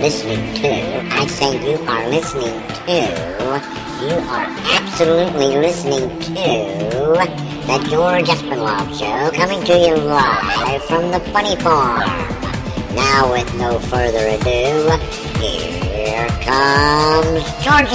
listening to. I say you are listening to. You are absolutely listening to the George Espinlove Show, coming to you live from the Funny Farm. Now, with no further ado, here comes Georgie!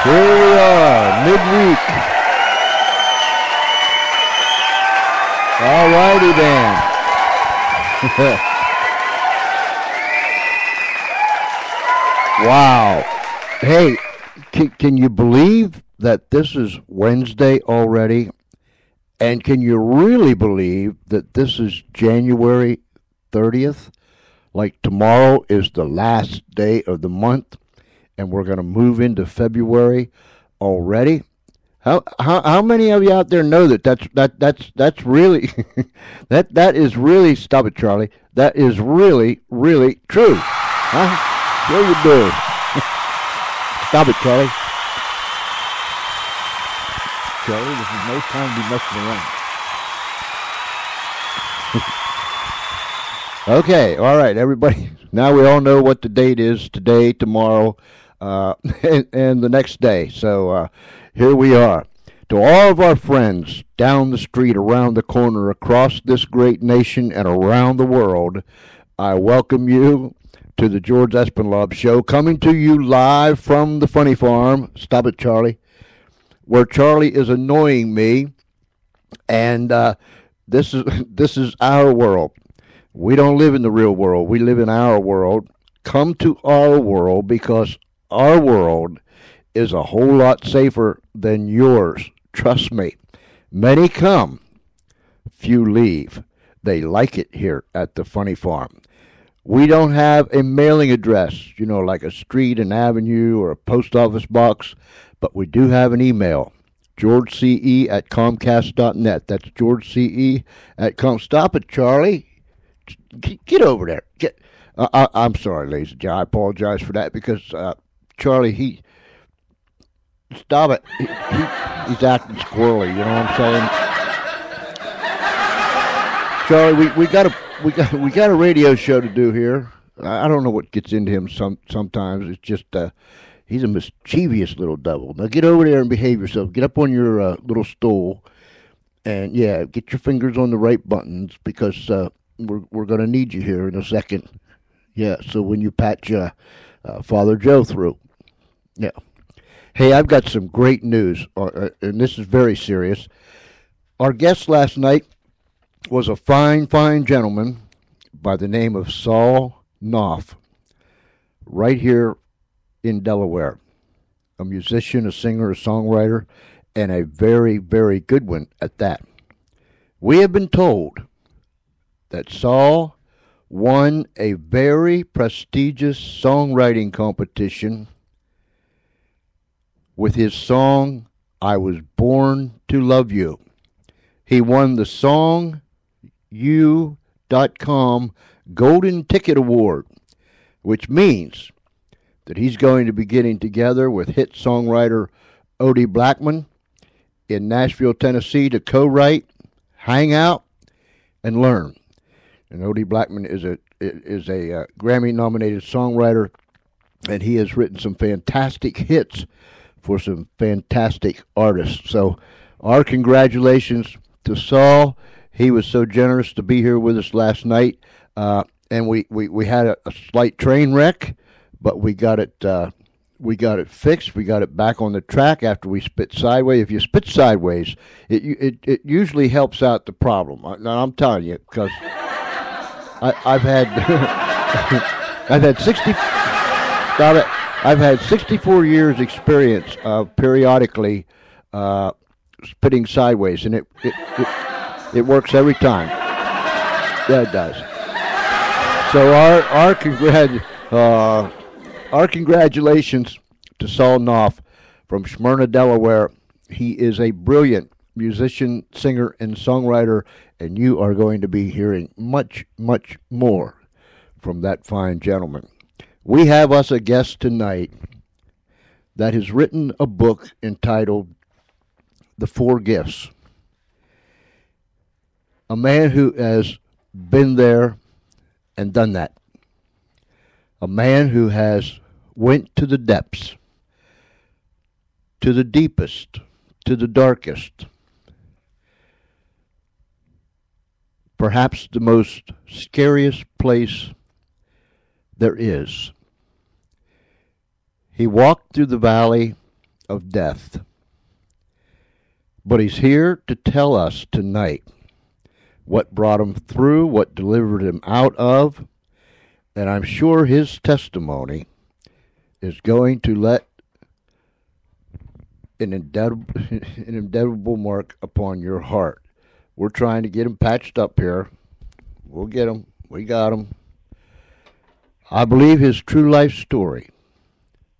Here we are, midweek. All righty then. Wow. Hey, can you believe that this is Wednesday already? And can you really believe that this is January 30th? Like tomorrow is the last day of the month, and we're going to move into February already. How many of you out there know that's really that is really, stop it, Charlie, that is really true? Huh? Sure you do. Stop it, Charlie. Charlie, this is no time to be messing around. Okay, all right, everybody. Now we all know what the date is: today, tomorrow, and the next day. So here we are. To all of our friends down the street, around the corner, across this great nation, and around the world, I welcome you to the George Espinlove Show, coming to you live from the Funny Farm. Stop it, Charlie. Where Charlie is annoying me, and this is our world. We don't live in the real world. We live in our world. Come to our world, because our world is a whole lot safer than yours. Trust me. Many come, few leave. They like it here at the Funny Farm. We don't have a mailing address, like a street, an avenue, or a post office box, but we do have an email, georgece@comcast.net. That's georgece@com. Stop it, Charlie. Get over there. I'm sorry, ladies and gentlemen. I apologize for that, because Charlie, stop it. He's acting squirrely. You know what I'm saying? Charlie, we got a radio show to do here. I don't know what gets into him sometimes. It's just he's a mischievous little devil. Now get over there and behave yourself. Get up on your little stool, and get your fingers on the right buttons, because we're going to need you here in a second. Yeah, so when you patch Father Joe through. Yeah. Hey, I've got some great news, and this is very serious. Our guest last night was a fine gentleman by the name of Saul Knopf, right here in Delaware. A musician, a singer, a songwriter, and a very good one at that. We have been told that Saul won a very prestigious songwriting competition with his song, I Was Born to Love You. He won the SongU.com Golden Ticket Award, which means that he's going to be getting together with hit songwriter Odie Blackman in Nashville, Tennessee, to co-write, hang out, and learn. And Odie Blackman is a Grammy-nominated songwriter, and he has written some fantastic hits for some fantastic artists. So our congratulations to Saul. He was so generous to be here with us last night, and we had a slight train wreck, but we got it fixed. We got it back on the track after we spit sideways. If you spit sideways, it usually helps out the problem. Now, I'm telling you, because I've had I've had 60. Stop it. I've had 64 years experience of periodically spitting sideways, and it works every time. Yeah, it does. So our congratulations to Saul Knopf from Smyrna, Delaware. He is a brilliant musician, singer, and songwriter, and you are going to be hearing much, much more from that fine gentleman. We have us a guest tonight that has written a book entitled The Four Gifts. A man who has been there and done that. A man who has went to the depths, to the deepest, to the darkest, perhaps the most scariest place there is. He walked through the valley of death, but he's here to tell us tonight what brought him through, what delivered him out of, and I'm sure his testimony is going to let an indelible mark upon your heart. We're trying to get him patched up here. We'll get him. We got him. I believe his true life story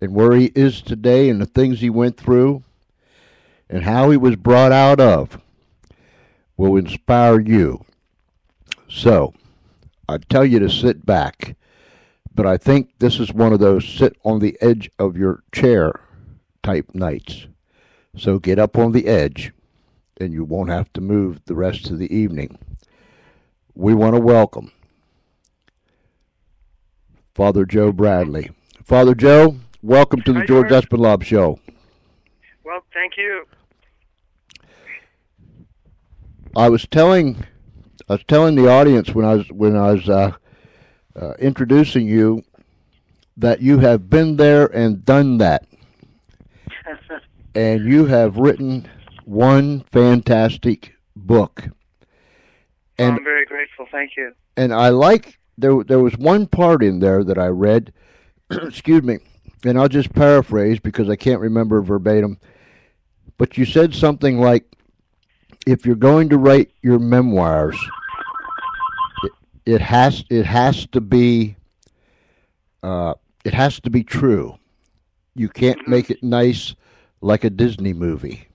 and where he is today and the things he went through and how he was brought out of will inspire you. So, I tell you to sit back, but I think this is one of those sit on the edge of your chair type nights. So get up on the edge, and you won't have to move the rest of the evening. We want to welcome Father Joe Bradley. Father Joe, welcome to the George Espinlaub Show. Well, thank you. I was telling the audience when I was introducing you that you have been there and done that. And you have written one fantastic book. And I'm very grateful. Thank you. And I like, there was one part in there that I read, excuse me, and I'll just paraphrase because I can't remember verbatim, but you said something like, if you're going to write your memoirs, it has to be true. You can't make it nice like a Disney movie.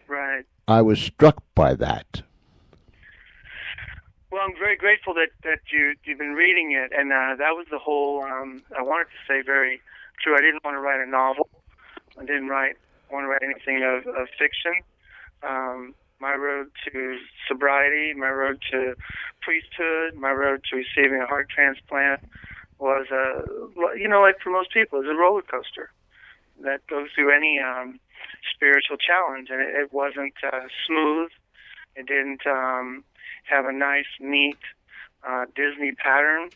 Right. I was struck by that. Well, I'm very grateful that you've been reading it, and that was the whole. I wanted to say very true. I didn't want to write a novel. I didn't want to write anything of fiction. My road to sobriety, my road to priesthood, my road to receiving a heart transplant was like for most people, it was a roller coaster that goes through any spiritual challenge, and it wasn't smooth. It didn't have a nice, neat Disney pattern,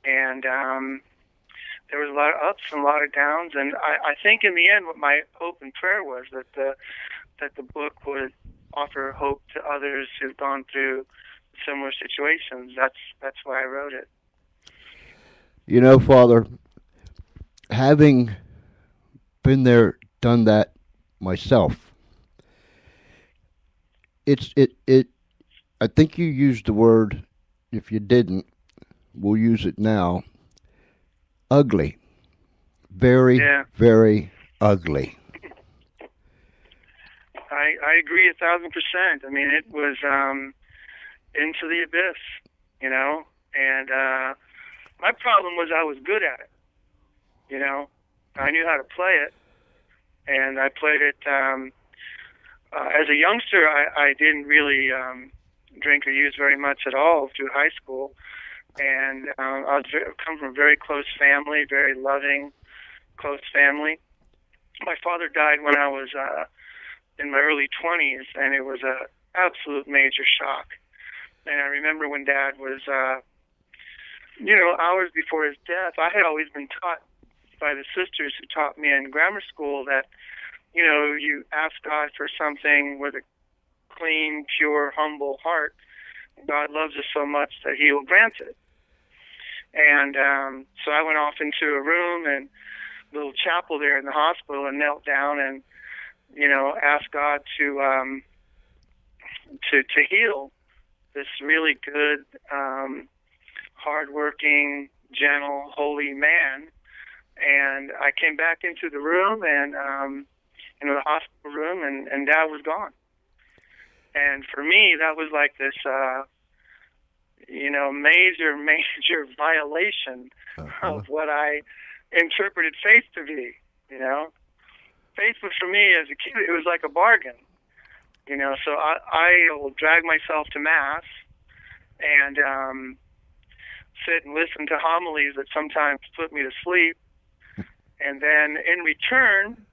and there was a lot of ups and a lot of downs. And I think in the end, what my hope and prayer was that the book would offer hope to others who've gone through similar situations. That's why I wrote it. You know, Father, having been there, done that myself, I think you used the word, if you didn't, we'll use it now, ugly. Very, very ugly. I agree 1,000%. I mean, it was into the abyss, and my problem was I was good at it, I knew how to play it, and I played it, as a youngster, I didn't really drink or use very much at all through high school, and I come from a very close family, very loving, close family. My father died when I was in my early 20s, and it was a absolute major shock. And I remember when Dad was, hours before his death, I had always been taught by the sisters who taught me in grammar school that, you ask God for something with a clean, pure, humble heart. God loves us so much that He will grant it. And so I went off into a room and little chapel there in the hospital and knelt down and, asked God to heal this really good, hardworking, gentle, holy man. And I came back into the room and into the hospital room, and Dad was gone. And for me, that was like this, major violation of what I interpreted faith to be. Faith was, for me as a kid, it was like a bargain. So I will drag myself to Mass and sit and listen to homilies that sometimes put me to sleep. And then in return,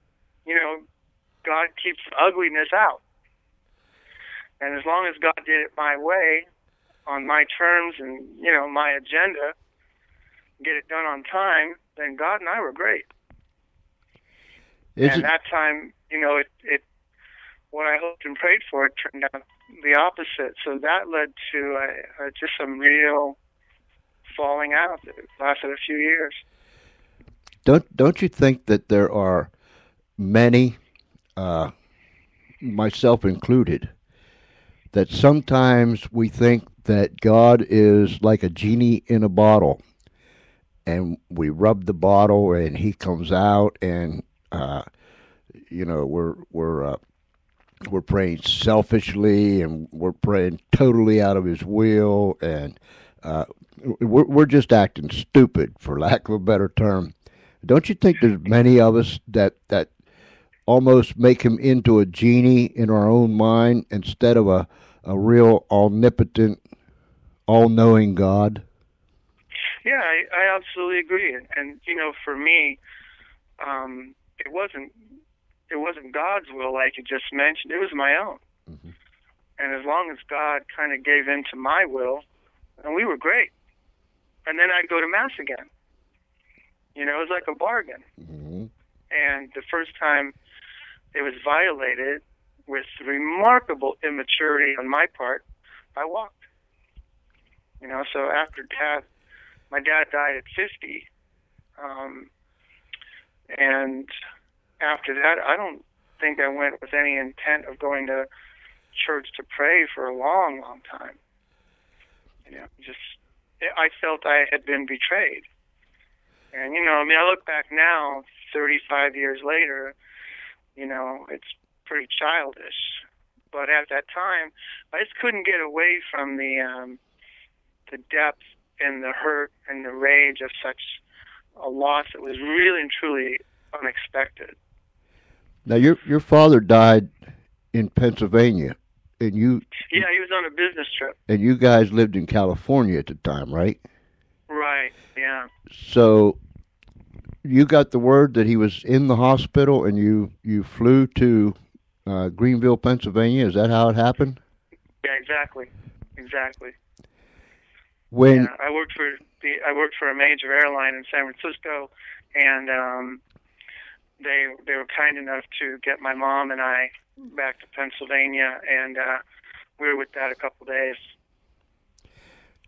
God keeps ugliness out. And as long as God did it my way, on my terms and, my agenda, get it done on time, then God and I were great. That time, it what I hoped and prayed for, it turned out the opposite. So that led to just some real falling out that lasted a few years. Don't you think that there are many, myself included, that sometimes we think that God is like a genie in a bottle, and we rub the bottle and he comes out, and we're praying selfishly, and we're praying totally out of his will, and we're just acting stupid, for lack of a better term. Don't you think there's many of us that almost make him into a genie in our own mind instead of a real omnipotent, all-knowing God? Yeah, I absolutely agree. And for me, it wasn't God's will, like you just mentioned. It was my own. Mm-hmm. And as long as God kind of gave in to my will, and we were great. And then I'd go to Mass again. It was like a bargain. Mm-hmm. And the first time it was violated, with remarkable immaturity on my part, I walked. So after my dad died at 50, and after that, I don't think I went with any intent of going to church to pray for a long, long time. I felt I had been betrayed. And, I look back now, 35 years later, it's pretty childish. But at that time, I just couldn't get away from the depth and the hurt and the rage of such a loss that was really and truly unexpected. Now, your father died in Pennsylvania, and you... Yeah, he was on a business trip. And you guys lived in California at the time, right? Right, yeah. So you got the word that he was in the hospital, and you flew to Greenville, Pennsylvania. Is that how it happened? Yeah, exactly. When I worked for a major airline in San Francisco, and they were kind enough to get my mom and I back to Pennsylvania, and we were with Dad a couple days.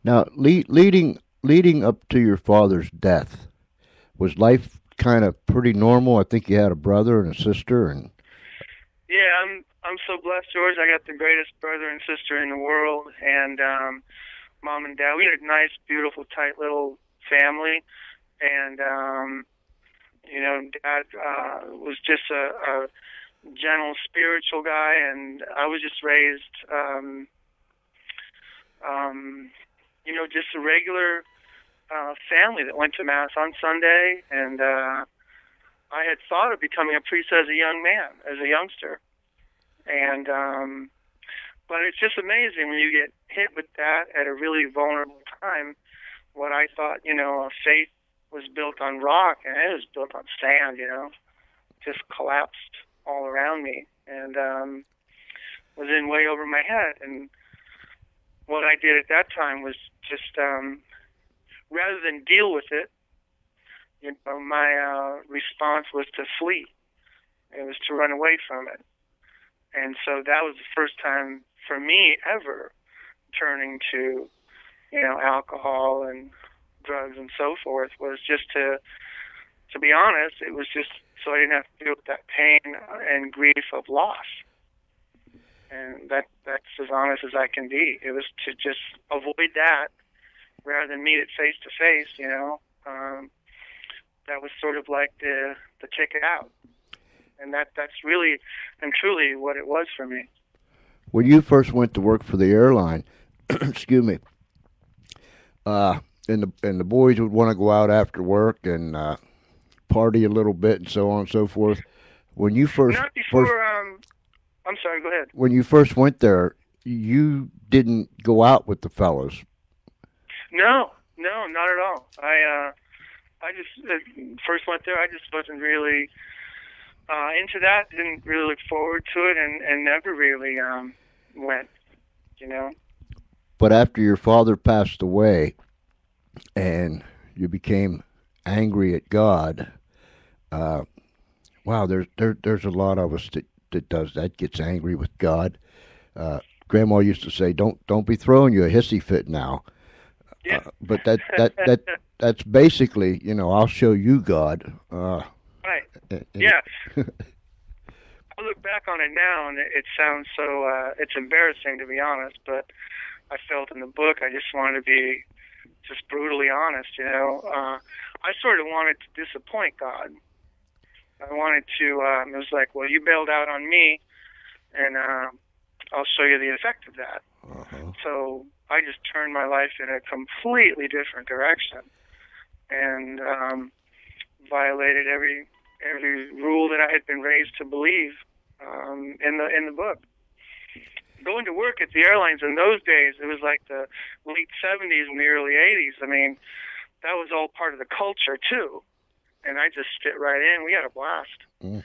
Now, leading up to your father's death, was life kind of pretty normal? I think you had a brother and a sister, and yeah, I'm so blessed, George. I got the greatest brother and sister in the world, and Mom and Dad. We had a nice, beautiful, tight little family, and Dad was just a gentle, spiritual guy, and I was just raised, just a regular family that went to Mass on Sunday, and I had thought of becoming a priest as a young man, as a youngster, and but it's just amazing when you get hit with that at a really vulnerable time. What I thought, faith was built on rock, and it was built on sand, just collapsed all around me, and was in way over my head. And what I did at that time was just, rather than deal with it, my response was to flee. It was to run away from it. And so that was the first time for me ever turning to, alcohol and drugs and so forth, was just to be honest, it was just so I didn't have to deal with that pain and grief of loss. And that's as honest as I can be. It was to just avoid that rather than meet it face to face, that was sort of like the ticket out. And that's really and truly what it was for me. when you first went to work for the airline, excuse me, and the boys would want to go out after work and party a little bit and so on and so forth. When you Not before. I'm sorry. Go ahead. when you first went there, you didn't go out with the fellows. No, not at all. I just first went there. I just wasn't really into that. Didn't really look forward to it, and never really went. You know. But after your father passed away, and you became angry at God, wow, there's a lot of us that does that, gets angry with God. Grandma used to say, "Don't be throwing you a hissy fit now." Yeah. But that's basically, I'll show you God. Right. Yeah. I look back on it now, and it sounds so. It's embarrassing, to be honest. But I felt in the book, I just wanted to be just brutally honest. I sort of wanted to disappoint God. I wanted to. It was like, well, you bailed out on me, and I'll show you the effect of that. Uh-huh. So I just turned my life in a completely different direction, and violated every rule that I had been raised to believe in the book. Going to work at the airlines in those days, it was like the late 70s and the early 80s. I mean, that was all part of the culture too, and I just fit right in. We had a blast. Mm.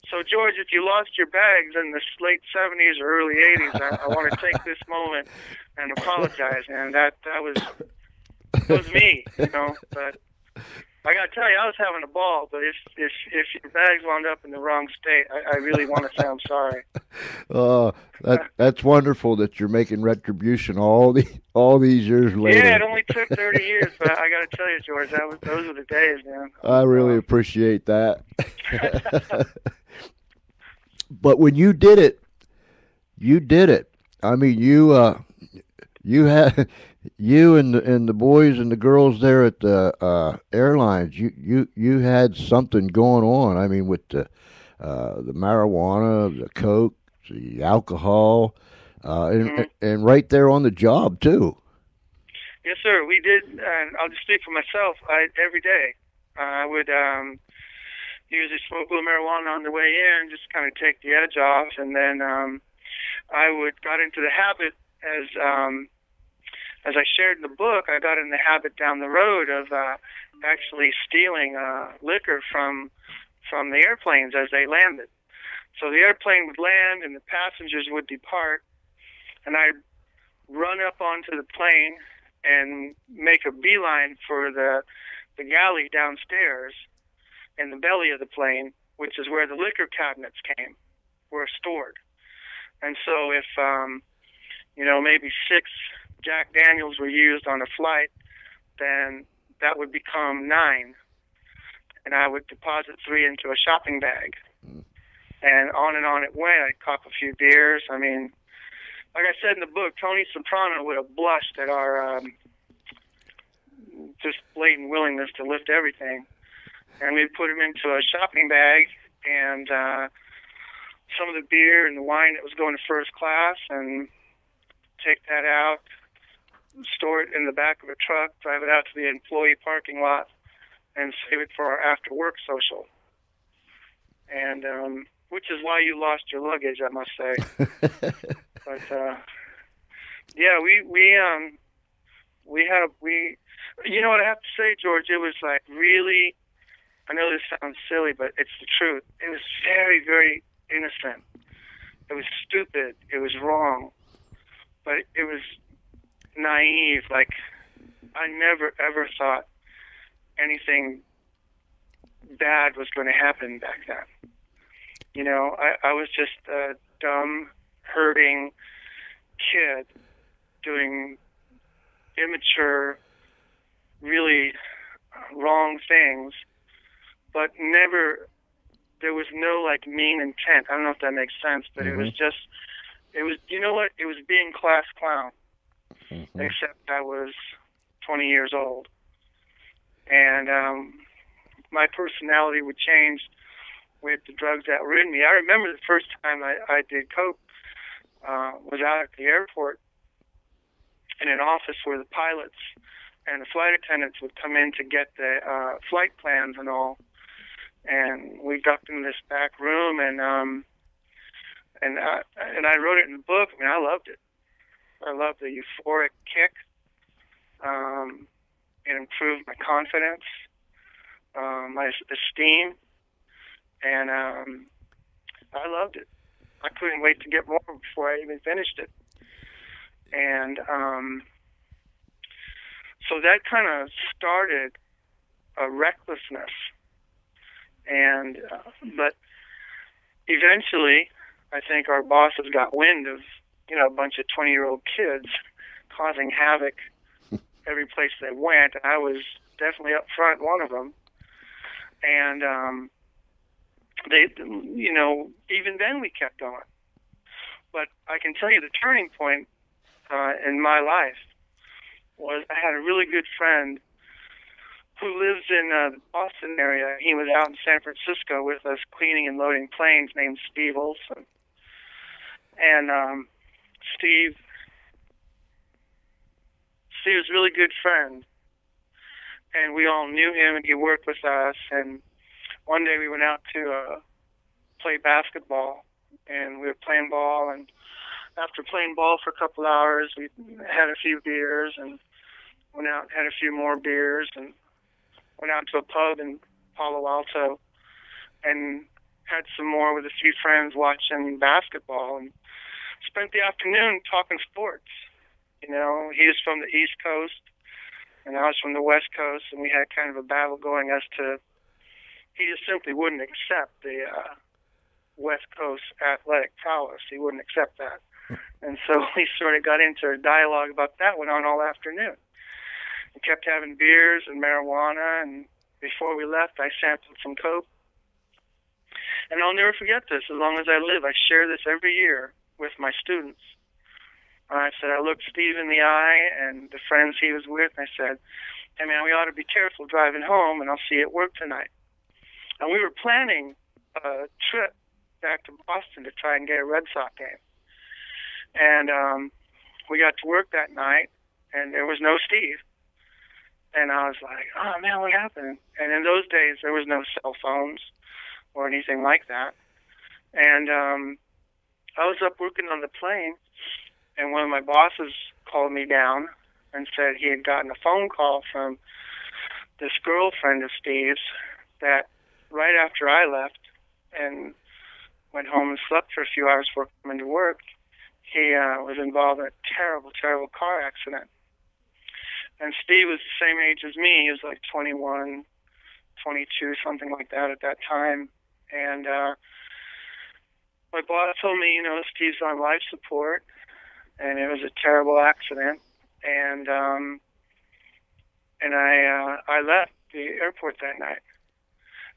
So, George, if you lost your bags in the late 70s or early 80s, I want to take this moment and apologize. And that was me, But I got to tell you, I was having a ball. But if your bags wound up in the wrong state, I really want to say I'm sorry. That's wonderful that you're making retribution all these years later. Yeah, it only took 30 years, but I got to tell you, George, those were the days, man. I really appreciate that. But when you did it, I mean, you had you and the boys and the girls there at the airlines. You had something going on. I mean, with the marijuana, the coke, the alcohol, and right there on the job too. Yes, sir. We did, and I'll just speak for myself. Every day, I would usually smoke a little marijuana on the way in, just kind of take the edge off, and then I got into the habit as I shared in the book. I got in the habit down the road of actually stealing liquor from the airplanes as they landed. So the airplane would land, and the passengers would depart, and I'd run up onto the plane and make a beeline for the galley downstairs in the belly of the plane, which is where the liquor cabinets were stored. And so if, maybe 6 Jack Daniels were used on a flight, then that would become 9. And I would deposit 3 into a shopping bag. And on it went. I'd cop a few beers. I mean, like I said in the book, Tony Soprano would have blushed at our just blatant willingness to lift everything. And we'd put them into a shopping bag, and some of the beer and the wine that was going to first class, and take that out, store it in the back of a truck, drive it out to the employee parking lot, and save it for our after-work social. And which is why you lost your luggage, I must say. But yeah, we you know what I have to say, George? It was like really. I know this sounds silly, but it's the truth. It was very, very innocent. It was stupid. It was wrong. But it was naive. Like, I never, ever thought anything bad was going to happen back then. I was just a dumb, hurting kid doing immature, really wrong things. But there was no mean intent. I don't know if that makes sense, but Mm-hmm. it was, you know what? It was being class clown, Mm-hmm. except I was 20 years old. And my personality would change with the drugs that were in me. I remember the first time I did coke was out at the airport in an office where the pilots and the flight attendants would come in to get the flight plans and all. And we ducked in this back room, and I wrote it in the book. I mean, I loved it. I loved the euphoric kick. It improved my confidence, my esteem, and I loved it. I couldn't wait to get more before I even finished it. And so that kind of started a recklessness. And but eventually, I think our bosses got wind of, a bunch of 20-year-old kids causing havoc every place they went. And I was definitely up front, one of them. And they, even then we kept going. But I can tell you the turning point in my life was I had a really good friend who lives in the Boston area. He was out in San Francisco with us cleaning and loading planes, named Steve Olson. And Steve was a really good friend. And we all knew him, and he worked with us. And one day we went out to play basketball, and we were playing ball. And after playing ball for a couple hours, we had a few beers and went out and had a few more beers and went out to a pub in Palo Alto and had some more with a few friends watching basketball and spent the afternoon talking sports. He was from the East Coast and I was from the West Coast, and we had kind of a battle going as to, he just simply wouldn't accept the West Coast athletic prowess. He wouldn't accept that. And so we sort of got into a dialogue about that, went on all afternoon. We kept having beers and marijuana, and before we left, I sampled some coke. And I'll never forget this as long as I live. I share this every year with my students. I said, I looked Steve in the eye and the friends he was with, and I said, hey, man, we ought to be careful driving home, and I'll see you at work tonight. And we were planning a trip back to Boston to try and get a Red Sox game. And we got to work that night, and there was no Steve. And I was like, oh, man, what happened? And in those days, there was no cell phones or anything like that. And I was up working on the plane, and one of my bosses called me down and said he had gotten a phone call from this girlfriend of Steve's that right after I left and went home and slept for a few hours before coming to work, he was involved in a terrible, terrible car accident. And Steve was the same age as me. He was like 21, 22, something like that at that time. And my boss told me, Steve's on life support, and it was a terrible accident. And I left the airport that night.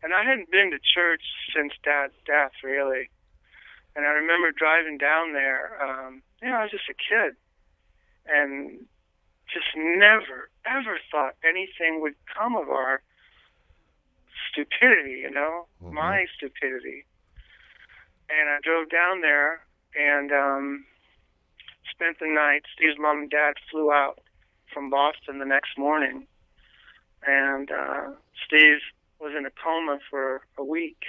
And I hadn't been to church since Dad's death, really. And I remember driving down there. I was just a kid, and just never, ever thought anything would come of our stupidity, mm-hmm. My stupidity. And I drove down there and spent the night. Steve's mom and dad flew out from Boston the next morning, and Steve was in a coma for a week.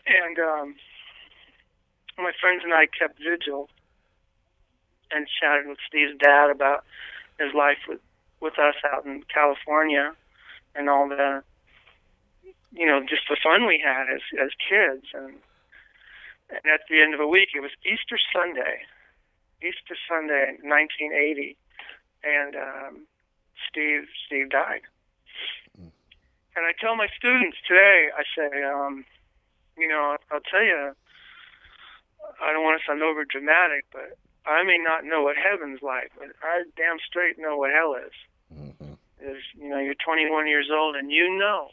And my friends and I kept vigil and chatted with Steve's dad about his life with us out in California and all the, just the fun we had as kids. And at the end of the week, it was Easter Sunday, 1980, and Steve died. And I tell my students today, I say, I'll tell you, I don't want to sound over dramatic, but I may not know what heaven's like, but I damn straight know what hell is. Mm-hmm. You're 21 years old, and you know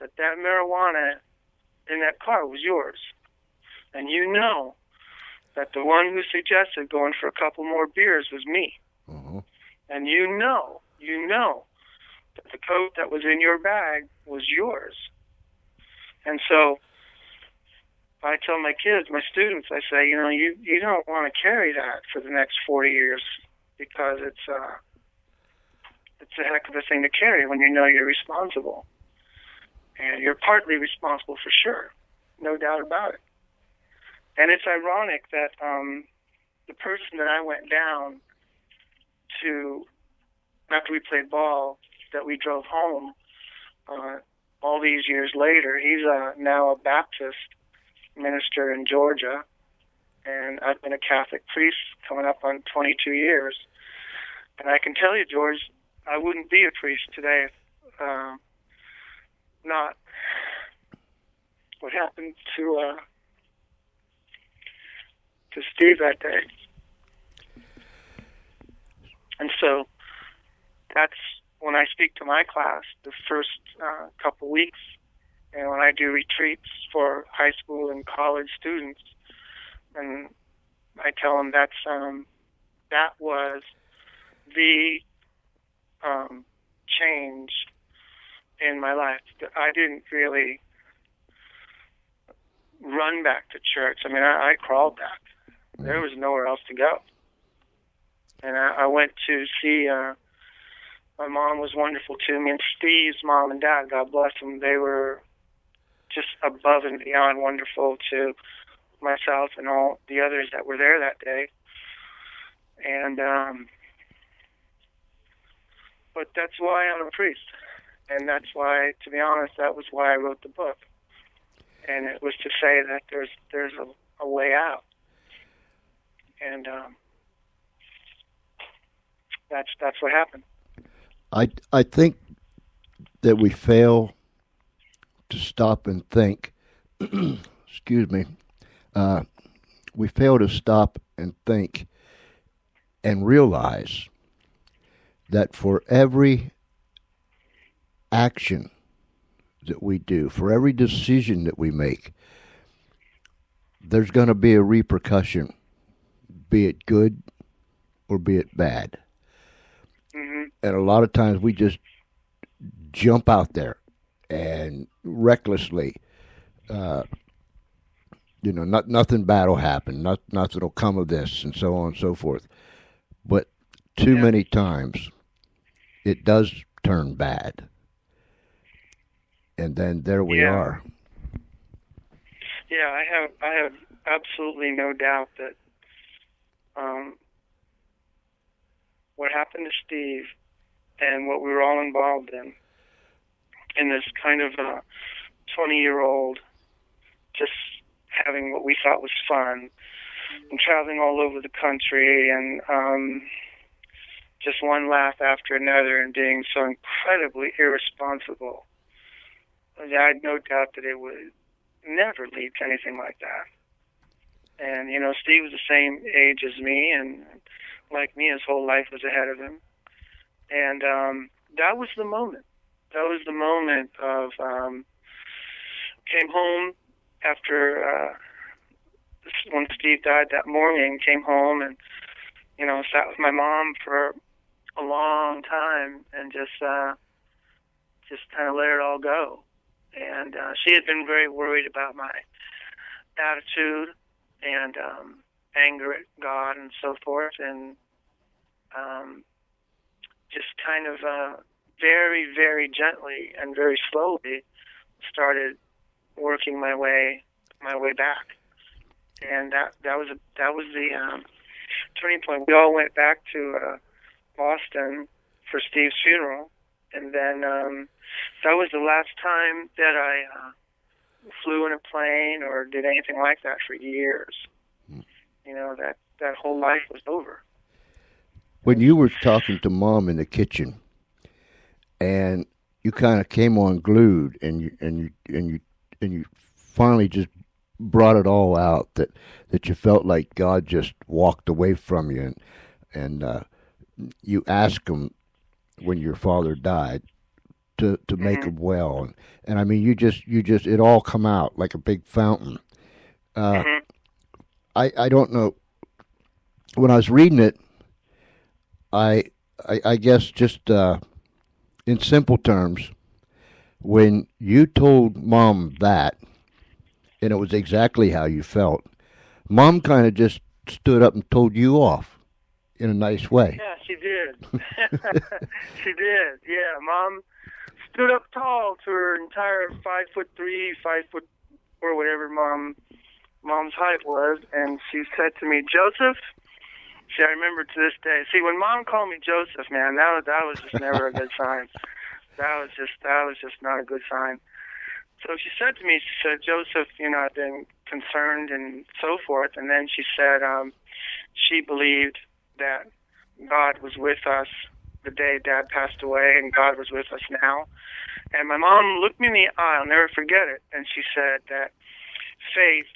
that marijuana in that car was yours. And you know that the one who suggested going for a couple more beers was me. Mm-hmm. And you know that the coke that was in your bag was yours. And so I tell my kids, my students, I say, you don't want to carry that for the next 40 years because it's a heck of a thing to carry when you know you're responsible. And you're partly responsible for sure, no doubt about it. And it's ironic that the person that I went down to after we played ball, that we drove home all these years later, he's now a Baptist minister in Georgia, and I've been a Catholic priest coming up on 22 years. And I can tell you, George, I wouldn't be a priest today if not what happened to Steve that day. And so that's when I speak to my class the first couple weeks, and when I do retreats for high school and college students, and I tell them that was the change in my life. I didn't really run back to church. I mean, I crawled back. There was nowhere else to go. And I went to see, my mom was wonderful to me, and Steve's mom and dad, God bless them, they were just above and beyond wonderful to myself and all the others that were there that day. And, but that's why I'm a priest. And that's why, to be honest, that was why I wrote the book. And it was to say that there's a way out. And that's what happened. I think that we fail to stop and think. Excuse me. We fail to stop and think and realize that for every action that we do, for every decision that we make, there's going to be a repercussion, be it good or be it bad. Mm-hmm. And a lot of times we just jump out there and recklessly, nothing bad will happen, nothing will come of this, and so on and so forth. But too many times it does turn bad. And then there we are. Yeah, I have absolutely no doubt that what happened to Steve and what we were all involved in this kind of 20-year-old just having what we thought was fun and traveling all over the country and just one laugh after another and being so incredibly irresponsible. I had no doubt that it would never lead to anything like that. And, Steve was the same age as me, and like me, his whole life was ahead of him. And that was the moment. That was the moment of, came home after, when Steve died that morning, came home and, sat with my mom for a long time and just kind of let it all go. And she had been very worried about my attitude and anger at God and so forth, and just kind of very, very gently and very slowly started working my way back. And that was the turning point. We all went back to Boston for Steve's funeral, and then that was the last time that I flew in a plane or did anything like that for years. That whole life was over. When you were talking to Mom in the kitchen, and you kind of came unglued, and you finally just brought it all out, that you felt like God just walked away from you, and you asked Him when your father died to make him well, and I mean you just it all come out like a big fountain. I don't know, when I was reading it, I guess just in simple terms, when you told Mom that, and it was exactly how you felt. Mom kind of just stood up and told you off in a nice way. Yeah, she did. She did. Yeah, Mom stood up tall to her entire 5'3", 5'4", whatever Mom's height was, and she said to me, Joseph. See, I remember to this day. See, when Mom called me Joseph, man, that was just never a good sign. That was just not a good sign. So she said to me, she said, Joseph, I've been concerned and so forth. And then she said she believed that God was with us the day Dad passed away, and God was with us now. And my mom looked me in the eye, I'll never forget it, and she said that faith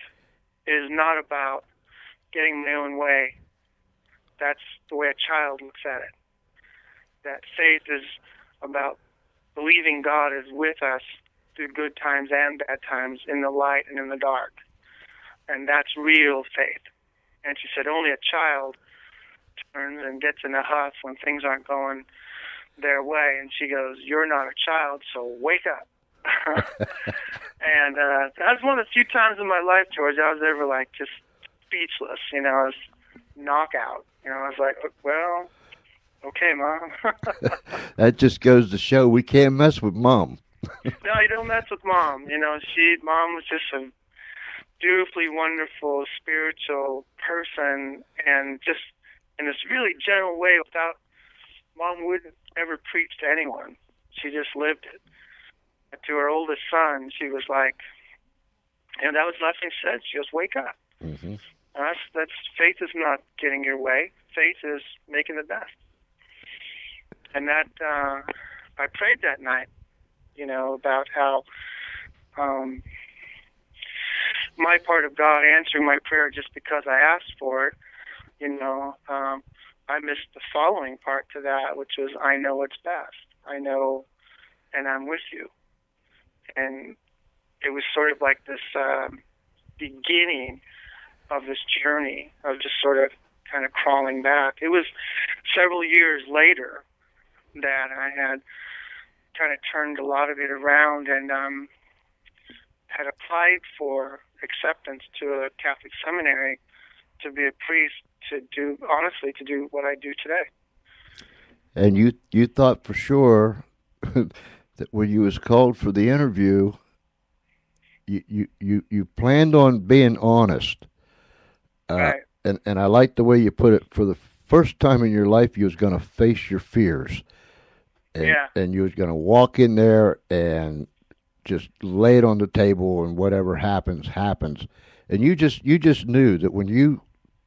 is not about getting my own way. That's the way a child looks at it. That faith is about believing God is with us through good times and bad times, in the light and in the dark. And that's real faith. And she said only a child turns and gets in a huff when things aren't going their way. And she goes, you're not a child, so wake up. And that was one of the few times in my life, George, I was ever like just speechless, I was knockout. I was like, well, okay, Mom. That just goes to show we can't mess with Mom. No, you don't mess with Mom. Mom was just a beautifully wonderful, spiritual person, and just in this really gentle way. Mom wouldn't ever preach to anyone. She just lived it. And to her oldest son, she was like, that was the last thing she said. She goes, wake up. Mm-hmm. That's faith is not getting your way. Faith is making the best. And that I prayed that night, about how my part of God answering my prayer just because I asked for it, I missed the following part to that, which was, I know what's best. I know, and I'm with you. And it was sort of like this beginning of this journey of just sort of kind of crawling back. It was several years later that I had kind of turned a lot of it around and had applied for acceptance to a Catholic seminary to be a priest, to do what I do today. And you thought for sure that when you was called for the interview, you planned on being honest. Right. And I like the way you put it. For the first time in your life, you was going to face your fears. And you was going to walk in there and just lay it on the table, and whatever happens, happens. And you just knew that when you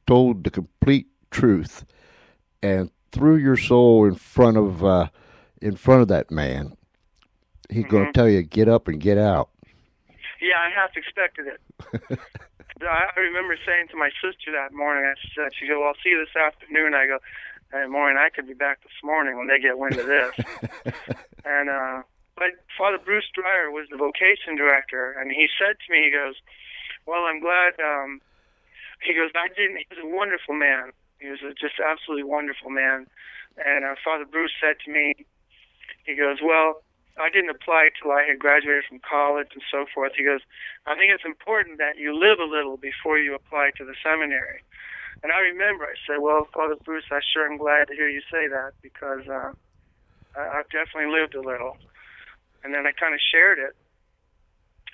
told the complete truth and threw your soul in front of that man, he's going to tell you, get up and get out. Yeah, I half expected it. I remember saying to my sister that morning, she goes, well, I'll see you this afternoon. I go, hey, Maureen, I could be back this morning when they get wind of this. And but Father Bruce Dreyer was the vocation director, and he said to me, he goes, well, I'm glad, he goes, he was a wonderful man. He was just absolutely wonderful man. And Father Bruce said to me, he goes, well, I didn't apply till I had graduated from college and so forth. He goes, I think it's important that you live a little before you apply to the seminary. And I remember, I said, well, Father Bruce, I sure am glad to hear you say that, because I've definitely lived a little. And then I kind of shared it.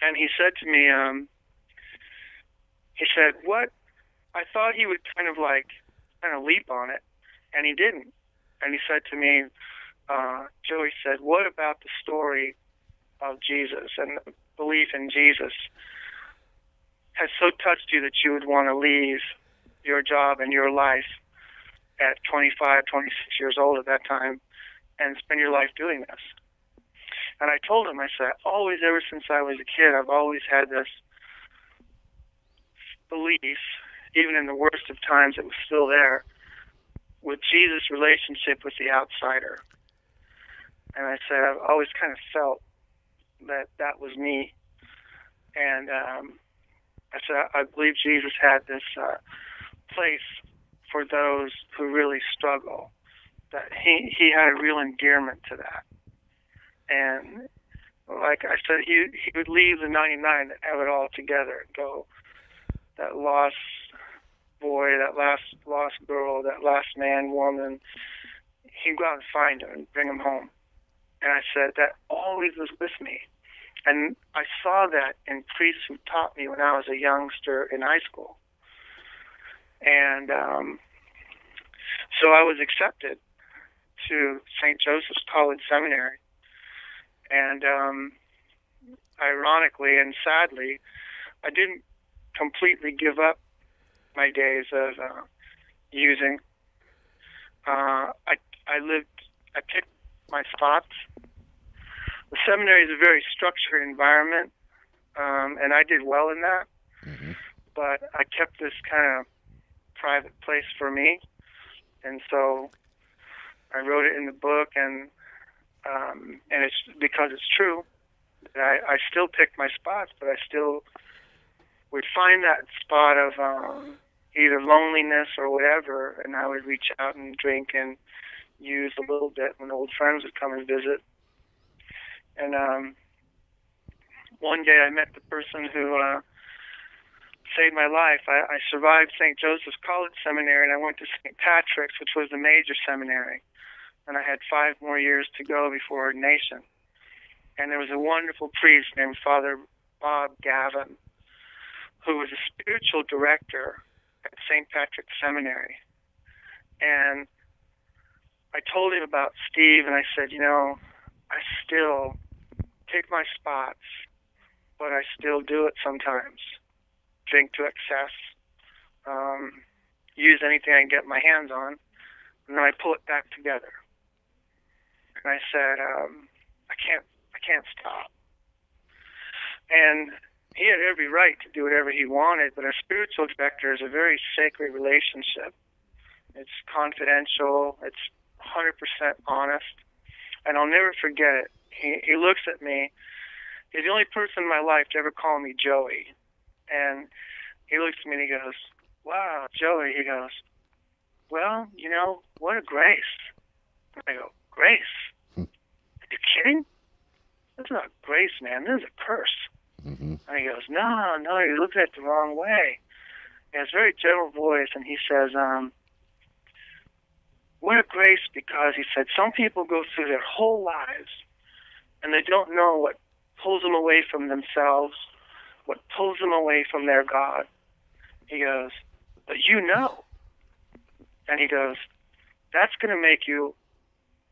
And he said to me, he said, what? I thought he would kind of leap on it, and he didn't. And he said to me, Joey said, what about the story of Jesus and the belief in Jesus has so touched you that you would want to leave your job and your life at 25, 26 years old at that time and spend your life doing this? And I told him, I said, always, ever since I was a kid, I've always had this belief, even in the worst of times, it was still there, with Jesus' relationship with the outsider. And I said, I've always kind of felt that was me. And I said, I believe Jesus had this place for those who really struggle, that he had a real endearment to that. And like I said, he would leave the 99 and have it all together. Go, that lost boy, that lost girl, that last man, woman. He'd go out and find him and bring him home. And I said, that always was with me. And I saw that in priests who taught me when I was a youngster in high school. And so I was accepted to St. Joseph's College Seminary. And ironically and sadly, I didn't completely give up my days of using. I picked my spots. The seminary is a very structured environment, and I did well in that. Mm-hmm. But I kept this kind of private place for me, and so I wrote it in the book, and it's because it's true. I still picked my spots, but I still would find that spot of either loneliness or whatever, and I would reach out and drink and use a little bit when old friends would come and visit. And one day I met the person who saved my life. I survived St. Joseph's College Seminary, and I went to St. Patrick's, which was the major seminary. And I had 5 more years to go before ordination. And there was a wonderful priest named Father Bob Gavin, who was a spiritual director at St. Patrick's Seminary. And I told him about Steve, and I said, I still pick my spots, but I still do it sometimes. Drink to excess, use anything I can get my hands on, and then I pull it back together. And I said, I can't stop. And he had every right to do whatever he wanted, but a spiritual director is a very sacred relationship. It's confidential. It's 100% honest. And I'll never forget it. He looks at me. He's the only person in my life to ever call me Joey. And he looks at me and he goes, wow, Joey. He goes, well, what a grace. I go, grace? Are you kidding? This is not grace, man. This is a curse. Mm-hmm. And he goes, no, you look at it the wrong way. He has a very gentle voice, and he says, what a grace, because he said, some people go through their whole lives, and they don't know what pulls them away from themselves, what pulls them away from their God. He goes, but you know. And he goes, that's going to make you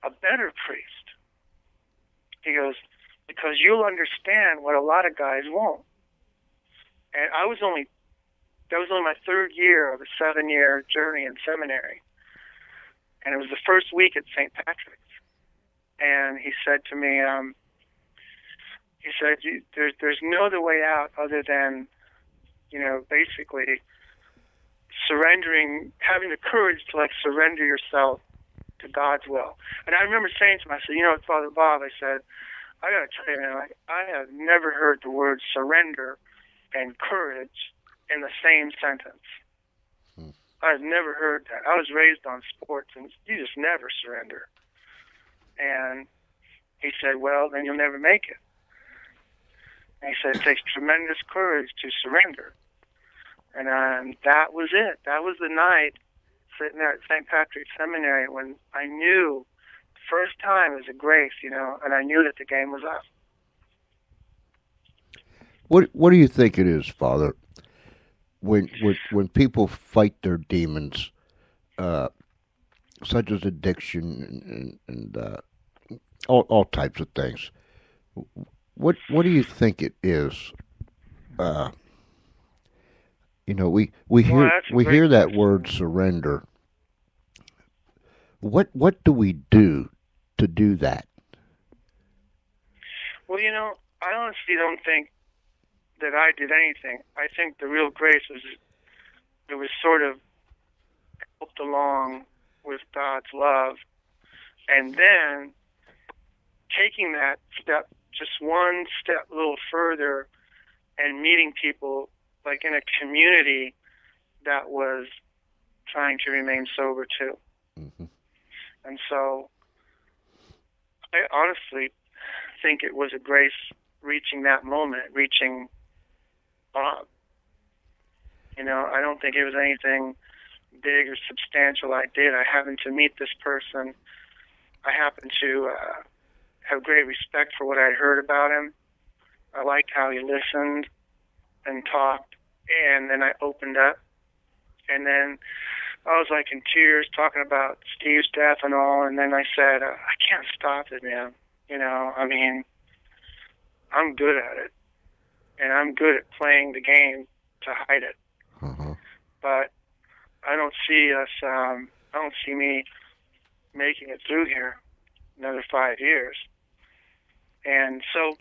a better priest. He goes, because you'll understand what a lot of guys won't. And that was only my 3rd year of a 7-year journey in seminary. And it was the first week at St. Patrick's. And he said to me, there's no other way out other than, basically surrendering, having the courage to surrender yourself to God's will. And I remember saying to him, I said, Father Bob, I said, I got to tell you, man, I have never heard the word surrender and courage in the same sentence. I've never heard that. I was raised on sports, and you just never surrender. And he said, well, then you'll never make it. And he said, it takes tremendous courage to surrender. And that was it. That was the night sitting there at St. Patrick's Seminary when I knew the first time it was a grace, and I knew that the game was up. What do you think it is, Father, when people fight their demons, such as addiction and all types of things? What do you think it is? We hear that word surrender. What do we do to do that? Well, I honestly don't think that I did anything. I think the real grace was it was sort of helped along with God's love, and then taking that step, just one step a little further, and meeting people like in a community that was trying to remain sober too. Mm-hmm. And so I honestly think it was a grace reaching that moment, reaching Bob. You know, I don't think it was anything big or substantial I did. I happened to meet this person. I happened to have great respect for what I'd heard about him. I liked how he listened and talked, and then I opened up. And then I was like in tears talking about Steve's death and all, and then I said, I can't stop it, man. You know, I mean, I'm good at it, and I'm good at playing the game to hide it. Uh-huh. But I don't see me making it through here another 5 years. And so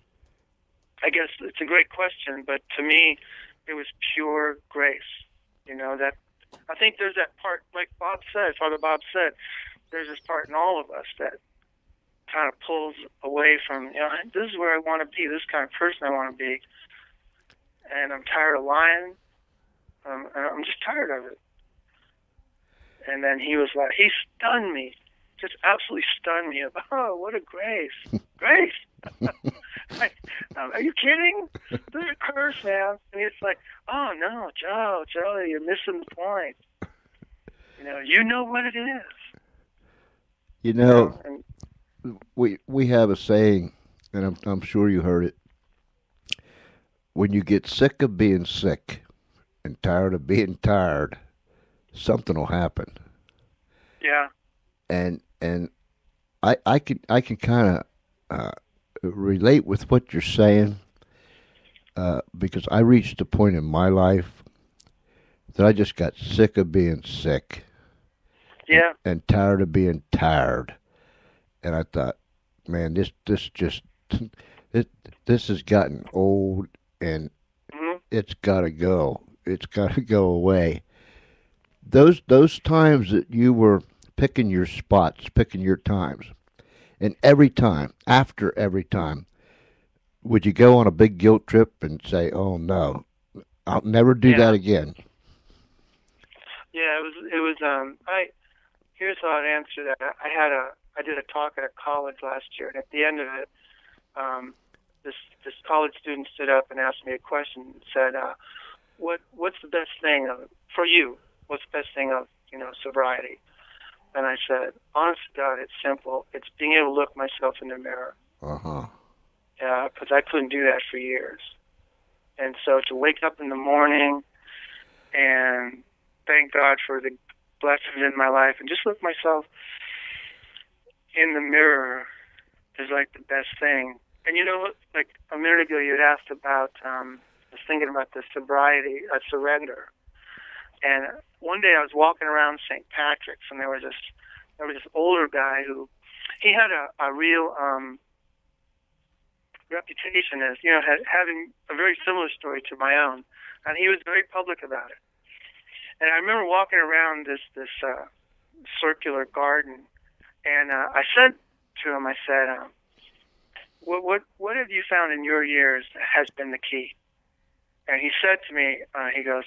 I guess it's a great question, but to me, it was pure grace. You know, that I think there's that part, like Bob said, Father Bob said, there's this part in all of us that kind of pulls away from, you know, this is where I want to be, this kind of person I want to be. And I'm tired of lying. I'm just tired of it. And then he was like, he stunned me, just absolutely stunned me. About, oh, what a grace. Grace. Like, are you kidding? This is a curse, man. And he's like, oh, no, Joe, you're missing the point. You know what it is. You know, we have a saying, and I'm sure you heard it. When you get sick of being sick and tired of being tired, something will happen. Yeah. And I can kind of relate with what you're saying because I reached a point in my life that I just got sick of being sick. Yeah. And tired of being tired. And I thought, man, this has gotten old, and it's got to go. It's got to go away. Those times that you were picking your spots, picking your times, and after every time, would you go on a big guilt trip and say, "Oh no, I'll never do that again"? Yeah, it was. Here's how I'd answer that. I did a talk at a college last year, and at the end of it, this college student stood up and asked me a question and said, "What's the best thing for you? What's the best thing of sobriety?" And I said, "Honest to God, it's simple. It's being able to look myself in the mirror." Yeah, because I couldn't do that for years, and so to wake up in the morning and thank God for the blessings in my life and just look myself in the mirror is like the best thing. And like a minute ago you had asked about, I was thinking about the sobriety, surrender. And one day I was walking around St. Patrick's, and there was this older guy who, he had a real reputation as, having a very similar story to my own. And he was very public about it. And I remember walking around this circular garden, and I said to him, I said, what have you found in your years has been the key? And he said to me, he goes,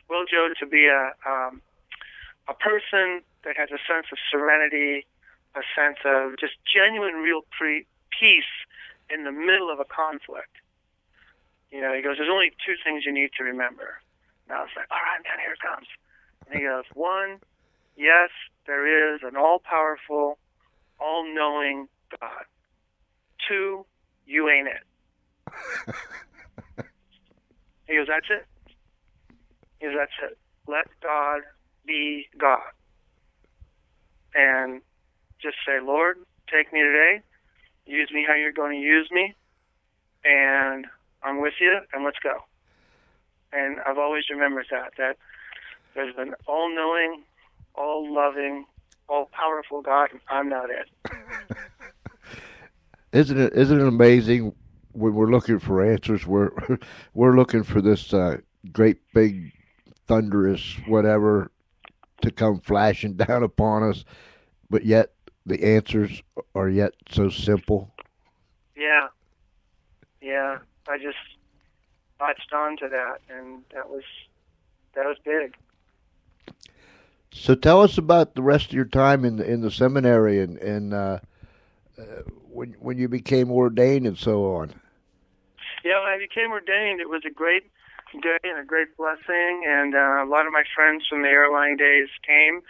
well, Joe, to be a person that has a sense of serenity, a sense of just genuine, real peace in the middle of a conflict. He goes, there's only two things you need to remember. And I was like, all right, man, here it comes. And he goes, one, yes, there is an all-powerful, all-knowing God. Two, you ain't it. He goes, that's it. He goes, that's it. Let God be God. And just say, Lord, take me today. Use me how you're going to use me. And I'm with you, and let's go. And I've always remembered that there's an all-knowing, all-loving, all-powerful God, and I'm not it. Isn't it amazing when we're looking for answers? We're looking for this great big thunderous whatever to come flashing down upon us, but yet the answers are yet so simple. Yeah. I just latched on to that, and that was big. So tell us about the rest of your time in the seminary, and when you became ordained and so on. Yeah, when I became ordained, it was a great day and a great blessing, and a lot of my friends from the airline days came,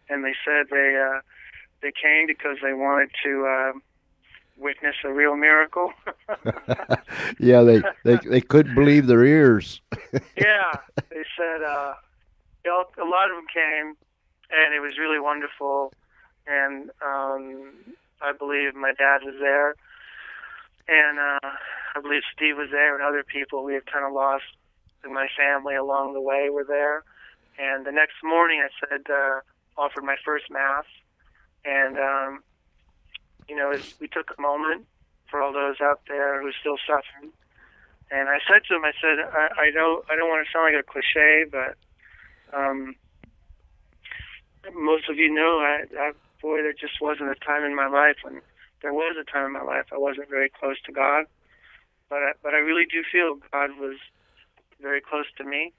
and they said they came because they wanted to witness a real miracle. Yeah, they couldn't believe their ears. Yeah, they said a lot of them came, and it was really wonderful, and I believe my dad was there, and I believe Steve was there, and other people we had kind of lost in my family along the way were there. And the next morning I said, offered my first Mass, and we took a moment for all those out there who are still suffering. And I said to him, I said, I don't want to sound like a cliche, but most of you know, boy, there just wasn't a time in my life when there was a time in my life I wasn't very close to God. But I really do feel God was very close to me,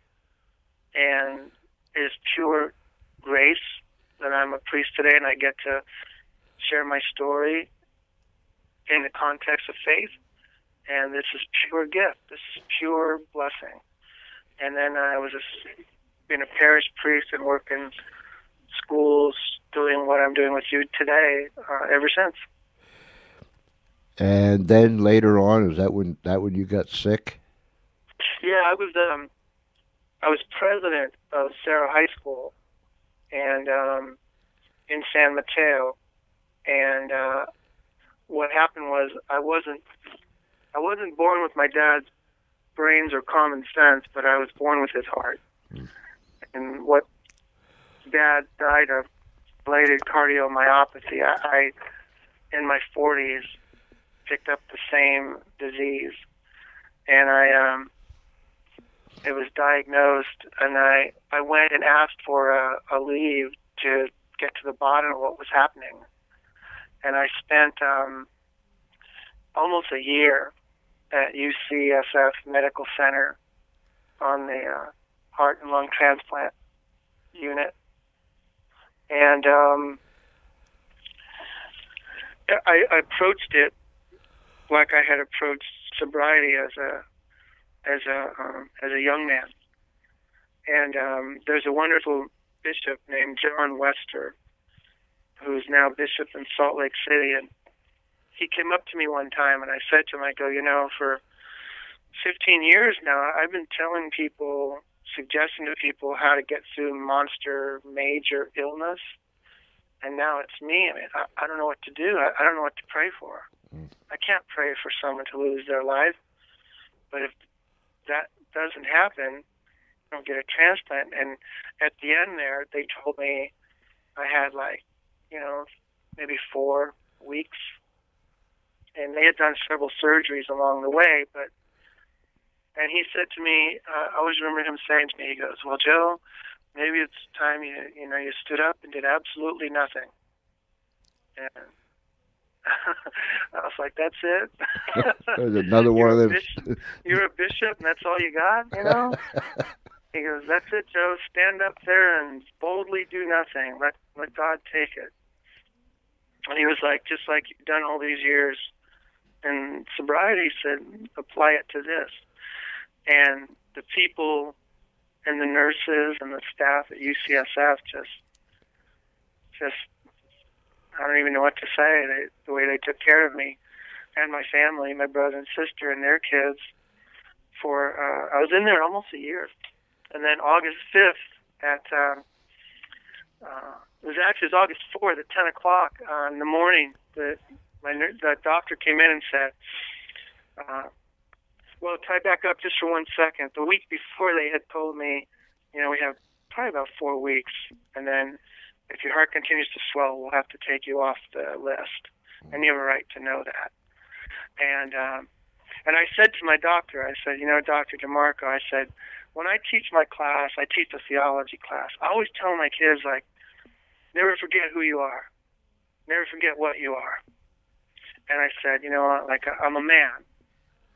and it is pure grace that I'm a priest today, and I get to share my story in the context of faith. And this is pure gift. This is pure blessing. And then I was being a parish priest and working schools, doing what I'm doing with you today ever since. And then later on, is that when you got sick? Yeah, I was president of Sarah High School, and in San Mateo. And what happened was I wasn't born with my dad's brains or common sense, but I was born with his heart. And what Dad died of related cardiomyopathy. I in my 40s picked up the same disease, and it was diagnosed, and I went and asked for a leave to get to the bottom of what was happening. And I spent almost a year at UCSF Medical Center on the heart and lung transplant unit. And I approached it like I had approached sobriety as a young man. And there's a wonderful bishop named John Wester, who's now bishop in Salt Lake City, and he came up to me one time, and I said to him, I go, for 15 years now, I've been telling people, suggesting to people how to get through monster major illness, and now it's me. I mean, I don't know what to do. I don't know what to pray for. I can't pray for someone to lose their life, but if that doesn't happen, I don't get a transplant. And at the end there, they told me I had maybe 4 weeks, and they had done several surgeries along the way, and he said to me, I always remember him saying to me, he goes, well, Joe, maybe it's time you stood up and did absolutely nothing. And I was like, that's it? There's another one of them. You're a bishop and that's all you got, He goes, that's it, Joe. Stand up there and boldly do nothing. Let God take it. And he was like, just like you've done all these years in sobriety, he said, apply it to this. And the people and the nurses and the staff at UCSF just I don't even know what to say. The way they took care of me and my family, my brother and sister and their kids. I was in there almost a year. And then August 5th it was August 4th at 10 o'clock in the morning. The doctor came in and said, well, tie back up just for 1 second. The week before they had told me, we have probably about 4 weeks, and then if your heart continues to swell, we'll have to take you off the list, and you have a right to know that. And I said to my doctor, I said, Dr. DeMarco, I said, when I teach my class, I teach a theology class, I always tell my kids, never forget who you are. Never forget what you are. And I said, I'm a man.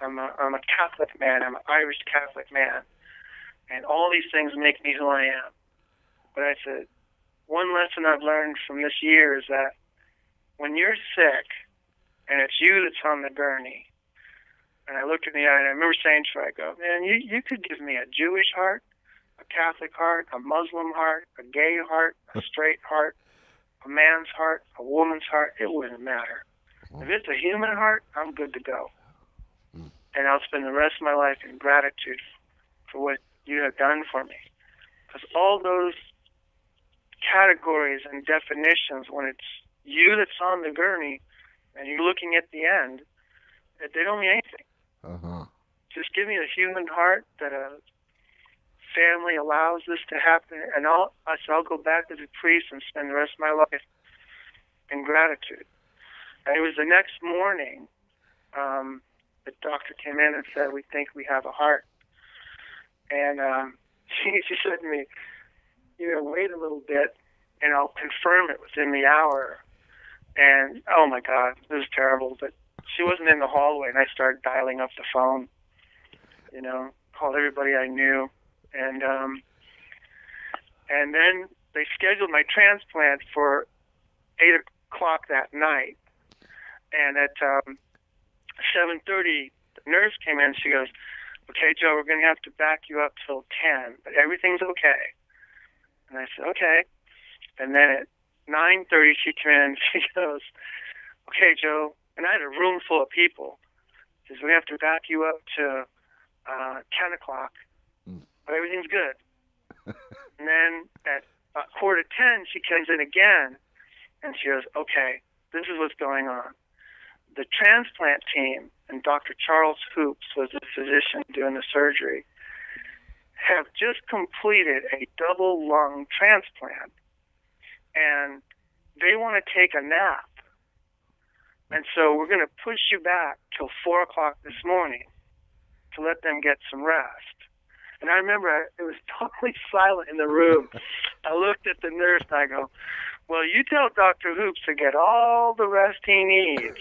I'm a Catholic man. I'm an Irish Catholic man. And all these things make me who I am. But I said, one lesson I've learned from this year is that when you're sick and it's you that's on the gurney. And I looked in the eye, and I remember saying to her, I go, man, you could give me a Jewish heart, a Catholic heart, a Muslim heart, a gay heart, a straight heart, a man's heart, a woman's heart. It wouldn't matter. If it's a human heart, I'm good to go. And I'll spend the rest of my life in gratitude for what you have done for me. Because all those categories and definitions, when it's you that's on the gurney and you're looking at the end, they don't mean anything. Uh-huh. Just give me a human heart that a family allows this to happen, and I'll go back as a priest and spend the rest of my life in gratitude. And it was the next morning, the doctor came in and said, we think we have a heart. And she said to me, wait a little bit, and I'll confirm it within the hour. And, oh, my God, it was terrible. But she wasn't in the hallway, and I started dialing up the phone, called everybody I knew. And then they scheduled my transplant for 8 o'clock that night. And at 7:30, the nurse came in. She goes, okay, Joe, we're going to have to back you up till 10, but everything's okay. And I said, okay. And then at 9:30, she came in and she goes, okay, Joe. And I had a room full of people. She says, we have to back you up to 10 o'clock, but everything's good. And then at 9:45, she comes in again, and she goes, okay, this is what's going on. The transplant team, and Dr. Charles Hoops was the physician doing the surgery, have just completed a double lung transplant, and they want to take a nap. And so we're going to push you back till 4 o'clock this morning to let them get some rest. And I remember it was totally silent in the room. I looked at the nurse and I go, well, you tell Dr. Hoops to get all the rest he needs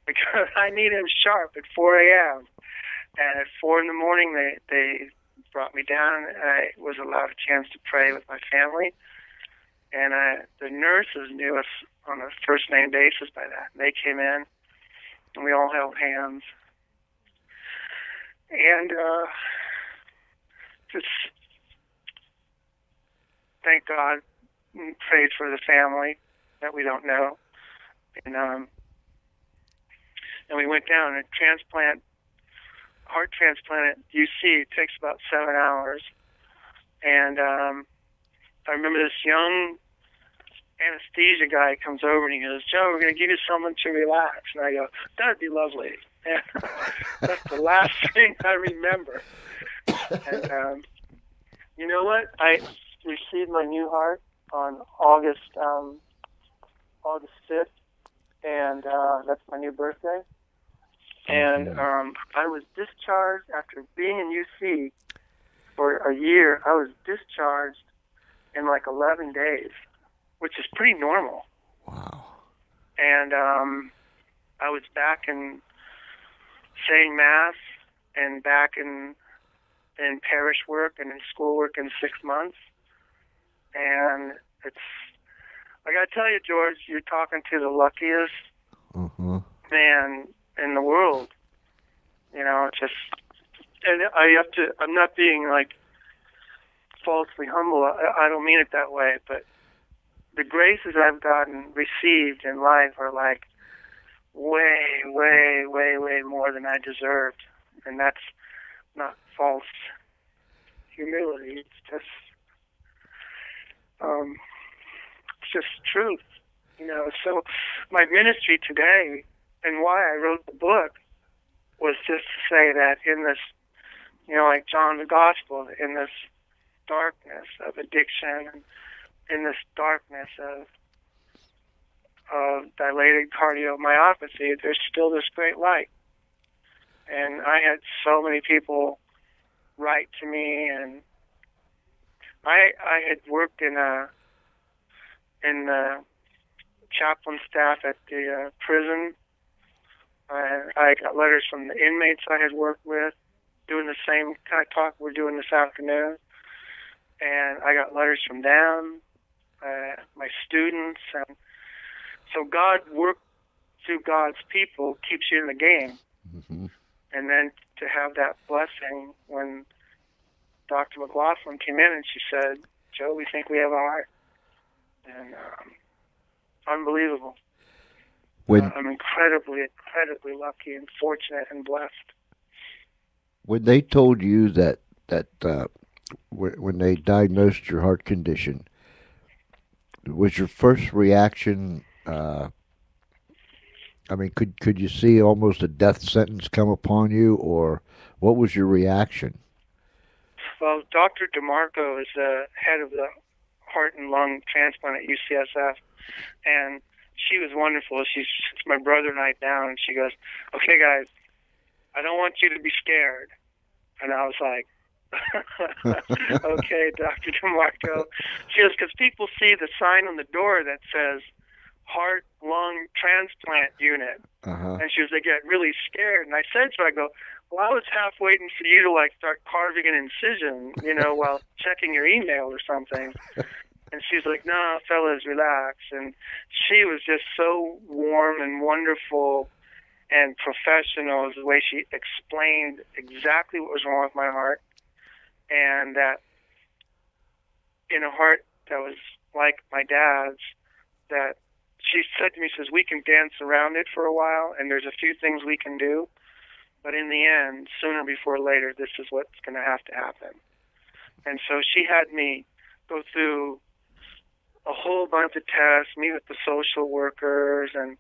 because I need him sharp at 4 a.m. And at 4 in the morning, they brought me down, and I was allowed a chance to pray with my family. And the nurses knew us on a first-name basis by that. And they came in, and we all held hands. And just thank God and prayed for the family that we don't know. And we went down and heart transplant at UC. It takes about 7 hours. And I remember this young anesthesia guy comes over and he goes, Joe, we're going to give you something to relax. And I go, that'd be lovely. And that's the last thing I remember. And you know what? I received my new heart on August 5th, and that's my new birthday. And I was discharged after being in UC for a year. I was discharged in like 11 days, which is pretty normal. Wow. And I was back in saying Mass and back in parish work and in school work in 6 months. And I got to tell you, George, you're talking to the luckiest man in the world. And I'm not being like falsely humble. I don't mean it that way, but the graces I've received in life are like way, way, way, way more than I deserved. And that's not false humility. It's just truth. So my ministry today and why I wrote the book was just to say that in this, like John the Gospel, in this darkness of addiction, in this darkness of dilated cardiomyopathy, there's still this great light. And I had so many people write to me, and I had worked in the chaplain staff at the prison. I got letters from the inmates I had worked with, doing the same kind of talk we're doing this afternoon. And I got letters from them, my students. And so God worked through God's people keeps you in the game. Mm-hmm. And then to have that blessing when Dr. McLaughlin came in and she said, Joe, we think we have a heart. And unbelievable. I'm incredibly, incredibly lucky and fortunate and blessed. When they told you that when they diagnosed your heart condition, was your first reaction? Could you see almost a death sentence come upon you, or what was your reaction? Well, Dr. DeMarco is the head of the heart and lung transplant at UCSF, and she was wonderful. She sits my brother and I down, and she goes, okay, guys, I don't want you to be scared. And I was like, okay, Dr. DeMarco. She goes, because people see the sign on the door that says heart, lung, transplant unit. Uh-huh. And she was, they get really scared. And I said to her, I go, well, I was half waiting for you to, like, start carving an incision, while checking your email or something. And she was like, no, fellas, relax. And she was just so warm and wonderful and professional is the way she explained exactly what was wrong with my heart, and that in a heart that was like my dad's, that she said to me, she says, we can dance around it for a while, and there's a few things we can do, but in the end, sooner before later, this is what's going to have to happen. And so she had me go through a whole bunch of tests, meet with the social workers, and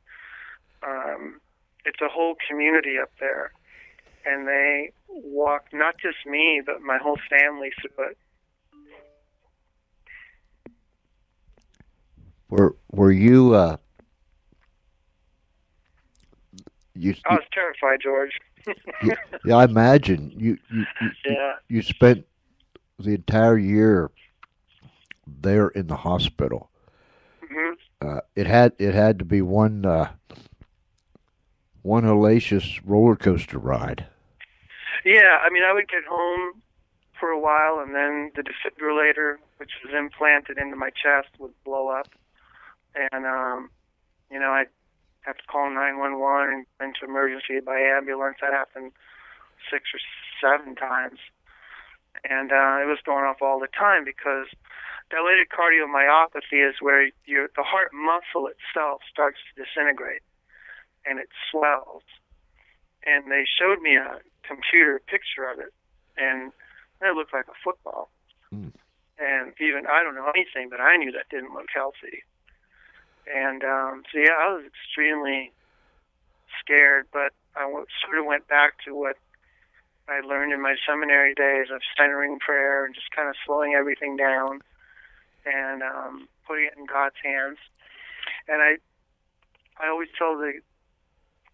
it's a whole community up there. And they walked not just me, but my whole family through it. Were you I was terrified, George. yeah, I imagine you spent the entire year there in the hospital. Mm-hmm. It had to be one hellacious roller coaster ride. Yeah, I would get home for a while, and then the defibrillator, which was implanted into my chest, would blow up, and I'd have to call 911 and into emergency by ambulance. That happened 6 or 7 times, and it was going off all the time because dilated cardiomyopathy is where the heart muscle itself starts to disintegrate, and it swells. And they showed me a computer picture of it, and it looked like a football. Mm. And even, I don't know anything, but I knew that didn't look healthy. And so, yeah, I was extremely scared, but I sort of went back to what I learned in my seminary days of centering prayer and just kind of slowing everything down and putting it in God's hands. And I always tell the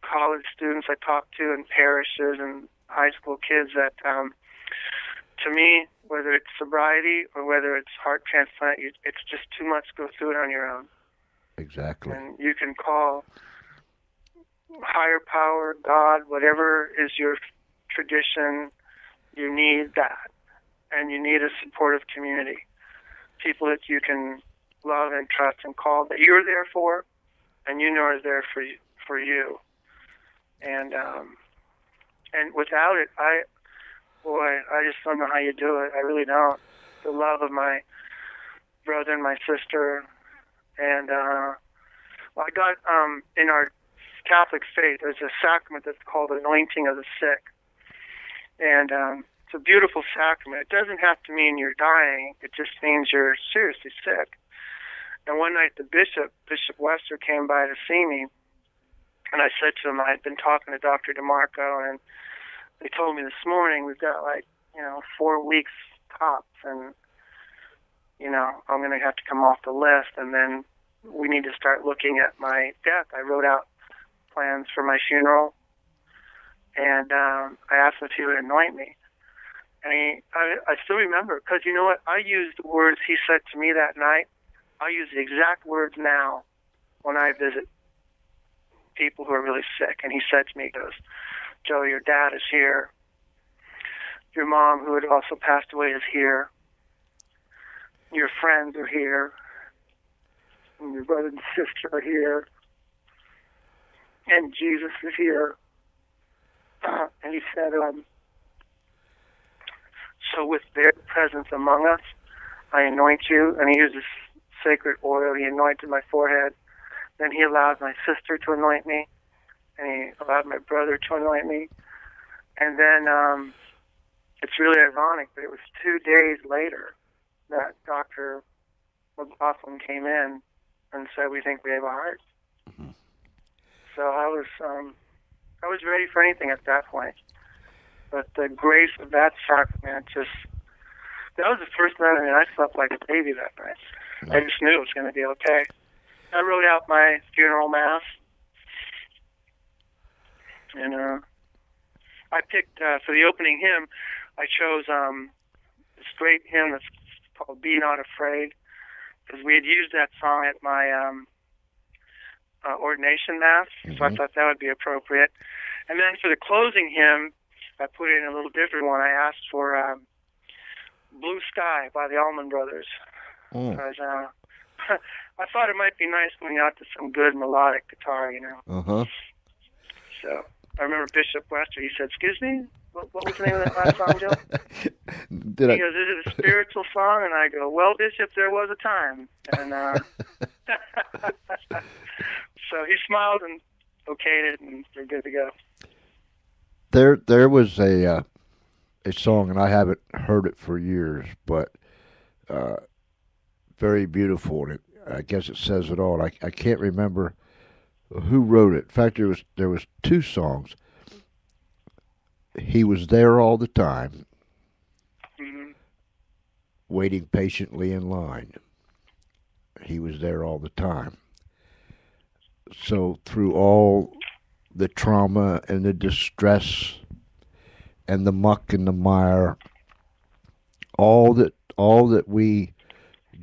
college students I talk to in parishes and high school kids that to me, whether it's sobriety or whether it's heart transplant, it's just too much to go through it on your own. Exactly. And you can call higher power, God, whatever is your tradition, you need that. And you need a supportive community. People that you can love and trust and call, that you're there for, and you know are there for you. And without it, I just don't know how you do it. I really don't. The love of my brother and my sister, and I got in our Catholic faith, there's a sacrament that's called anointing of the sick, and it's a beautiful sacrament. It doesn't have to mean you're dying. It just means you're seriously sick. And one night the Bishop Wester, came by to see me, and I said to him, I had been talking to Dr. DeMarco, and they told me this morning we've got 4 weeks tops, and I'm going to have to come off the list, and then we need to start looking at my death. I wrote out plans for my funeral, and I asked him if he would anoint me. And I still remember, because you know what? I used the words he said to me that night. I use the exact words now when I visit people who are really sick. And he said to me, he goes, Joe, your dad is here. Your mom, who had also passed away, is here. Your friends are here. And your brother and sister are here. and Jesus is here. And he said, so with their presence among us, I anoint you. And he used this sacred oil. He anointed my forehead. Then he allowed my sister to anoint me. And he allowed my brother to anoint me. And then it's really ironic, but it was 2 days later that Dr. McLaughlin came in and said, we think we have a heart. Mm-hmm. So I was ready for anything at that point. But the grace of that sacrament that was the first night, I slept like a baby that night. Mm-hmm. I just knew it was going to be okay. I wrote out my funeral mass. And I picked, for the opening hymn, I chose this great hymn that's called Be Not Afraid, because we had used that song at my ordination mass, so I thought that would be appropriate. And then for the closing hymn, I put in a little different one. I asked for Blue Sky by the Allman Brothers, because I thought it might be nice going out to some good melodic guitar, Uh-huh. So I remember Bishop Wester, he said, excuse me? What was the name of that last song, Joe? He goes, is it a spiritual song? And I go, well, Bishop, there was a time. And so he smiled and okayed it, and we're good to go. There was a song, and I haven't heard it for years, but very beautiful. And I guess it says it all. I can't remember who wrote it. In fact, there was two songs. He was there all the time, waiting patiently in line. He was there all the time. So through all the trauma and the distress and the muck and the mire, all that we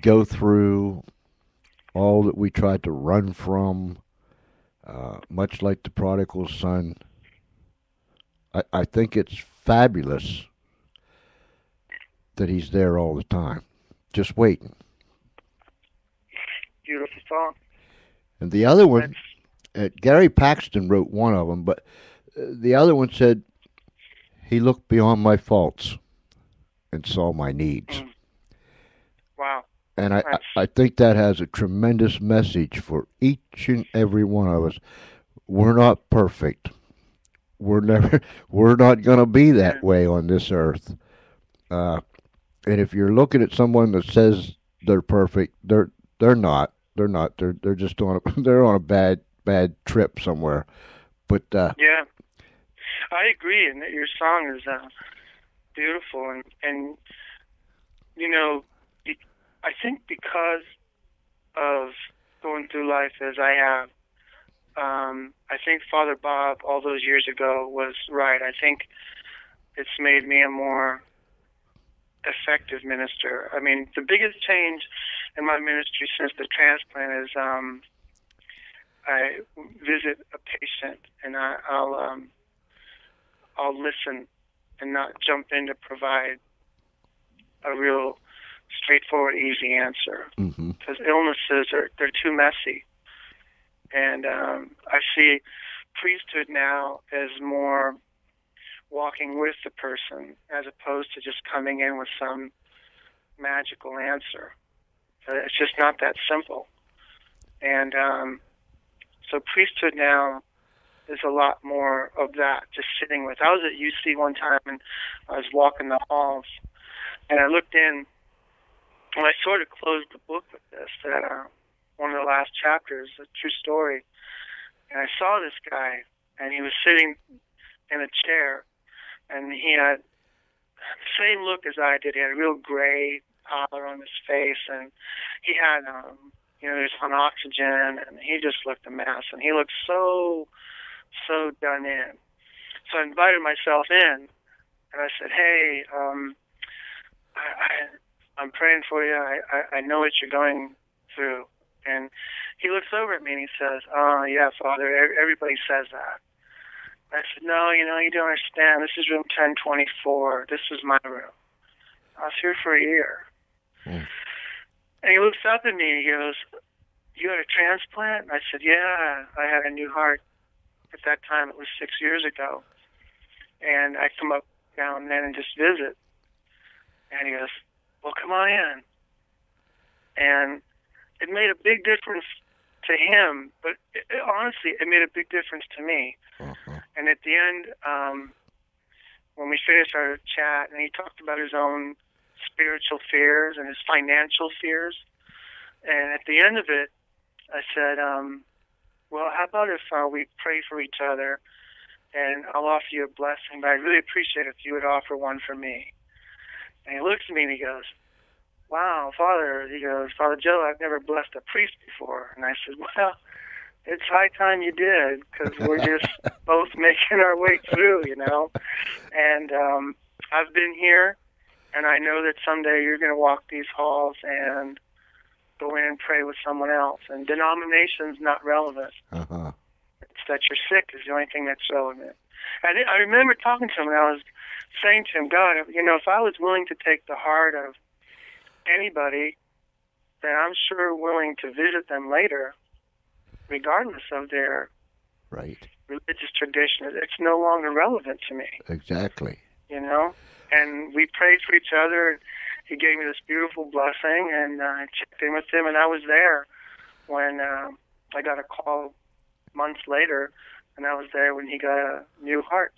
go through, all that we try to run from, much like the prodigal son, I think it's fabulous that he's there all the time, just waiting. Beautiful song. And the other one, Gary Paxton wrote one of them, but the other one said, he looked beyond my faults and saw my needs. Wow. And I think that has a tremendous message for each and every one of us. We're not perfect. We're not going to be that way on this earth. And if you're looking at someone that says they're perfect, they're not. They're not. They're just they're on a bad trip somewhere. But yeah, I agree, and your song is beautiful, and I think because of going through life as I have, I think Father Bob all those years ago was right. I think it's made me a more effective minister. I mean, the biggest change in my ministry since the transplant is I visit a patient and I'll listen and not jump in to provide a real straightforward, easy answer. Because illnesses they're too messy. And I see priesthood now as more walking with the person as opposed to just coming in with some magical answer. It's just not that simple. And so priesthood now is a lot more of that, just sitting with. I was at UC one time and I was walking the halls and I looked in and I sort of closed the book with this, that one of the last chapters, a true story. And I saw this guy, and he was sitting in a chair, and he had the same look as I did. He had a real gray pallor on his face, and he had, he was on oxygen, and he just looked a mess, and he looked so done in. So I invited myself in, and I said, hey, I'm praying for you. I know what you're going through. And he looks over at me and he says, oh, yeah, Father, everybody says that. I said, no, you don't understand. This is room 1024. This is my room. I was here for a year. And he looks up at me and he goes, you had a transplant? And I said, yeah, I had a new heart At that time, it was 6 years ago. And I come up now and then and just visit. And he goes, well, come on in. And it made a big difference to him, but honestly, it made a big difference to me. Uh-huh. And at the end, when we finished our chat, and he talked about his own spiritual fears and his financial fears, and at the end of it, I said, well, how about if we pray for each other, and I'll offer you a blessing, but I'd really appreciate it if you would offer one for me. And he looks at me and he goes, wow, Father, he goes, Father Joe, I've never blessed a priest before. And I said, well, it's high time you did, because we're just both making our way through, you know. And I've been here, and I know that someday you're going to walk these halls and go in and pray with someone else. And denomination's not relevant. Uh-huh. It's that you're sick is the only thing that's relevant. And I remember talking to him, and I was saying to him, God, you know, if I was willing to take the heart of anybody, then I'm sure willing to visit them later, regardless of their religious tradition. It's no longer relevant to me. Exactly. You know? And we prayed for each other, and he gave me this beautiful blessing, and I checked in with him, and I was there when I got a call months later, and I was there when he got a new heart.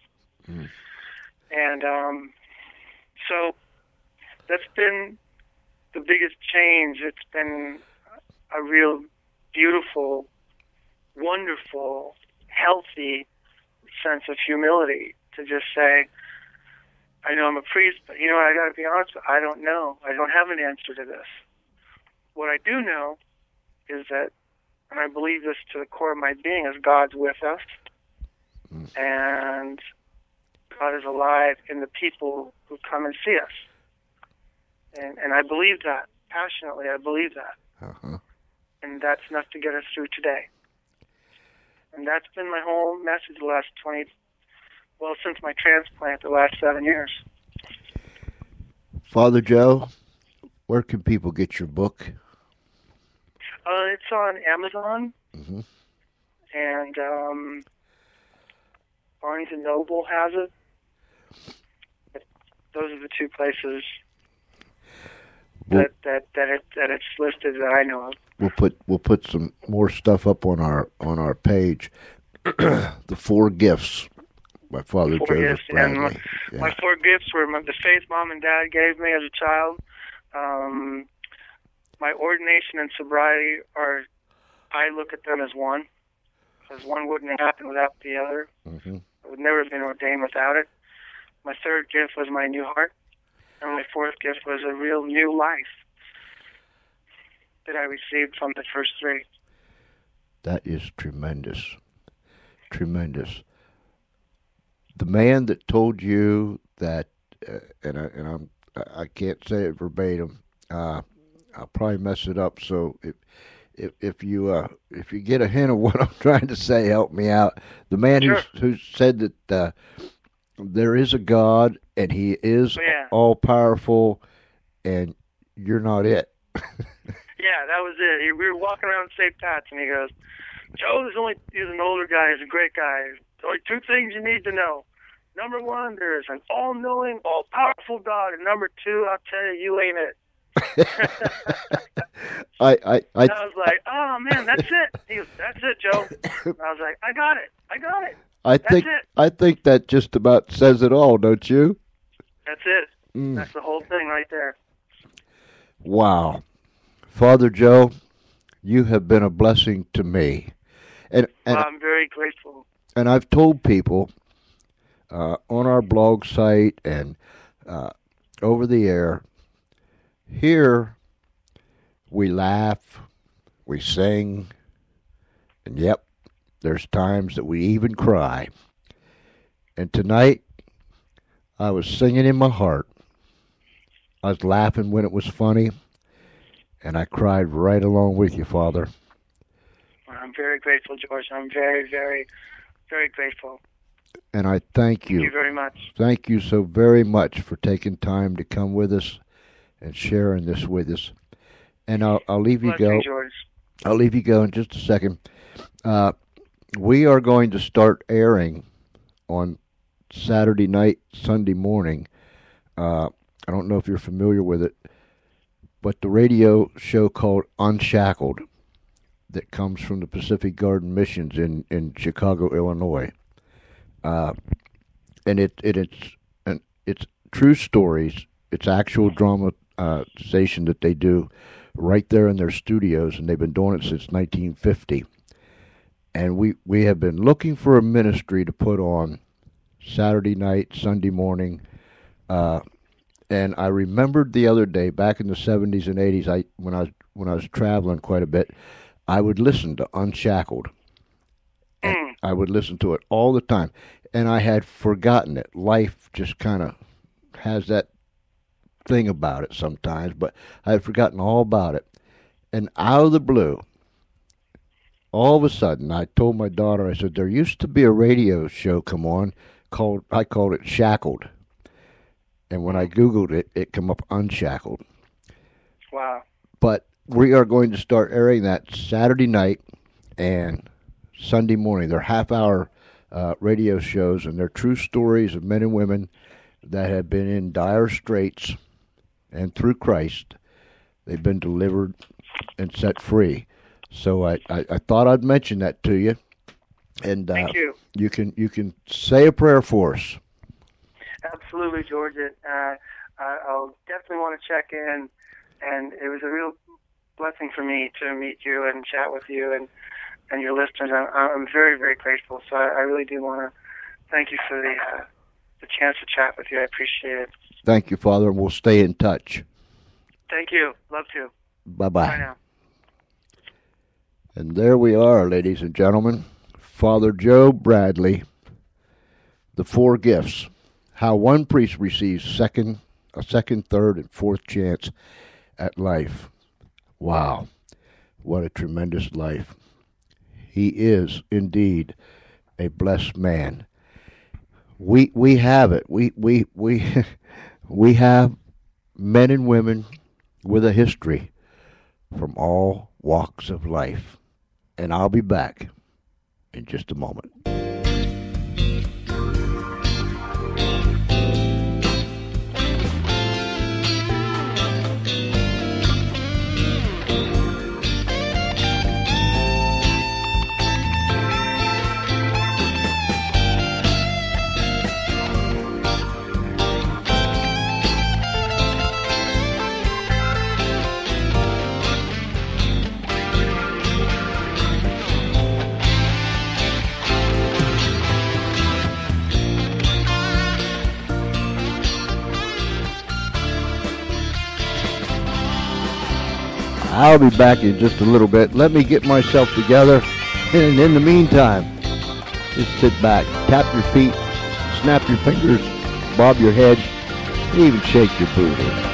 Mm. And so that's been the biggest change. It's been a real beautiful, wonderful, healthy sense of humility to just say, I know I'm a priest, but you know, I got to be honest, I don't know. I don't have an answer to this. What I do know is that, and I believe this to the core of my being, is God's with us, and God is alive in the people who come and see us. And I believe that passionately. I believe that. Uh-huh. And that's enough to get us through today. And that's been my whole message the last since my transplant, the last 7 years. Father Joe, where can people get your book? It's on Amazon. Mm-hmm. And Barnes & Noble has it. Those are the two places that it's listed that I know of. We'll put some more stuff up on our page. The 4 Gifts by Father Joseph Bradley. My 4 gifts were the faith Mom and Dad gave me as a child. My ordination and sobriety I look at them as one, because one wouldn't happen without the other. Mm-hmm. I would never have been ordained without it. My 3rd gift was my new heart. And my 4th gift was a real new life that I received from the first 3. That is tremendous. Tremendous. The man that told you that, I can't say it verbatim. I'll probably mess it up. So if you get a hint of what I'm trying to say, help me out. The man who said that there is a God and He is all powerful, and you're not it. Yeah, that was it. We were walking around St. Pat's, and he goes, Joe, he's an older guy, he's a great guy. There's only 2 things you need to know. Number 1, there's an all-knowing, all-powerful God, and number 2, I'll tell you, you ain't it. I was like, oh man, that's it. He goes, that's it, Joe. And I was like, I got it. I think that just about says it all, don't you? That's it. That's the whole thing right there. Wow. Father Joe, you have been a blessing to me. And I'm very grateful. And I've told people on our blog site and over the air, here we laugh, we sing, and yep, there's times that we even cry. And tonight, I was singing in my heart. I was laughing when it was funny, and I cried right along with you, Father. I'm very grateful, George. I'm very, very, very grateful. And I thank you. Thank you very much. Thank you so very much for taking time to come with us and sharing this with us. And I'll leave you go. George. I'll leave you go in just a second. we are going to start airing on Saturday night, Sunday morning. I don't know if you're familiar with it, but the radio show called Unshackled that comes from the Pacific Garden Missions in Chicago, Illinois. And it's true stories. It's actual dramatization that they do right there in their studios, and they've been doing it since 1950. And we have been looking for a ministry to put on Saturday night, Sunday morning. And I remembered the other day, back in the 70s and 80s, when I was traveling quite a bit, I would listen to Unshackled. And I would listen to it all the time. And I had forgotten it. Life just kind of has that thing about it sometimes, but I had forgotten all about it. And out of the blue, all of a sudden, I told my daughter, I said, there used to be a radio show come on I called it Shackled. And when I Googled it, it came up Unshackled. Wow. But we are going to start airing that Saturday night and Sunday morning. They're half-hour radio shows, and they're true stories of men and women that have been in dire straits, and through Christ, they've been delivered and set free. So I thought I'd mention that to you. And thank you. You can say a prayer for us. Absolutely, George. I'll definitely want to check in, and it was a real blessing for me to meet you and chat with you and your listeners. I'm very, very grateful. So I really do want to thank you for the chance to chat with you. I appreciate it. Thank you, Father, and we'll stay in touch. Thank you. Love to. Bye-bye. Bye now. And there we are, ladies and gentlemen. Father Joe Bradley, the four gifts. How one priest receives a second, third, and fourth chance at life. Wow, what a tremendous life. He is indeed a blessed man. We have it. We have men and women with a history from all walks of life. And I'll be back in just a moment. I'll be back in just a little bit. Let me get myself together. And in the meantime, just sit back, tap your feet, snap your fingers, bob your head, and even shake your booty.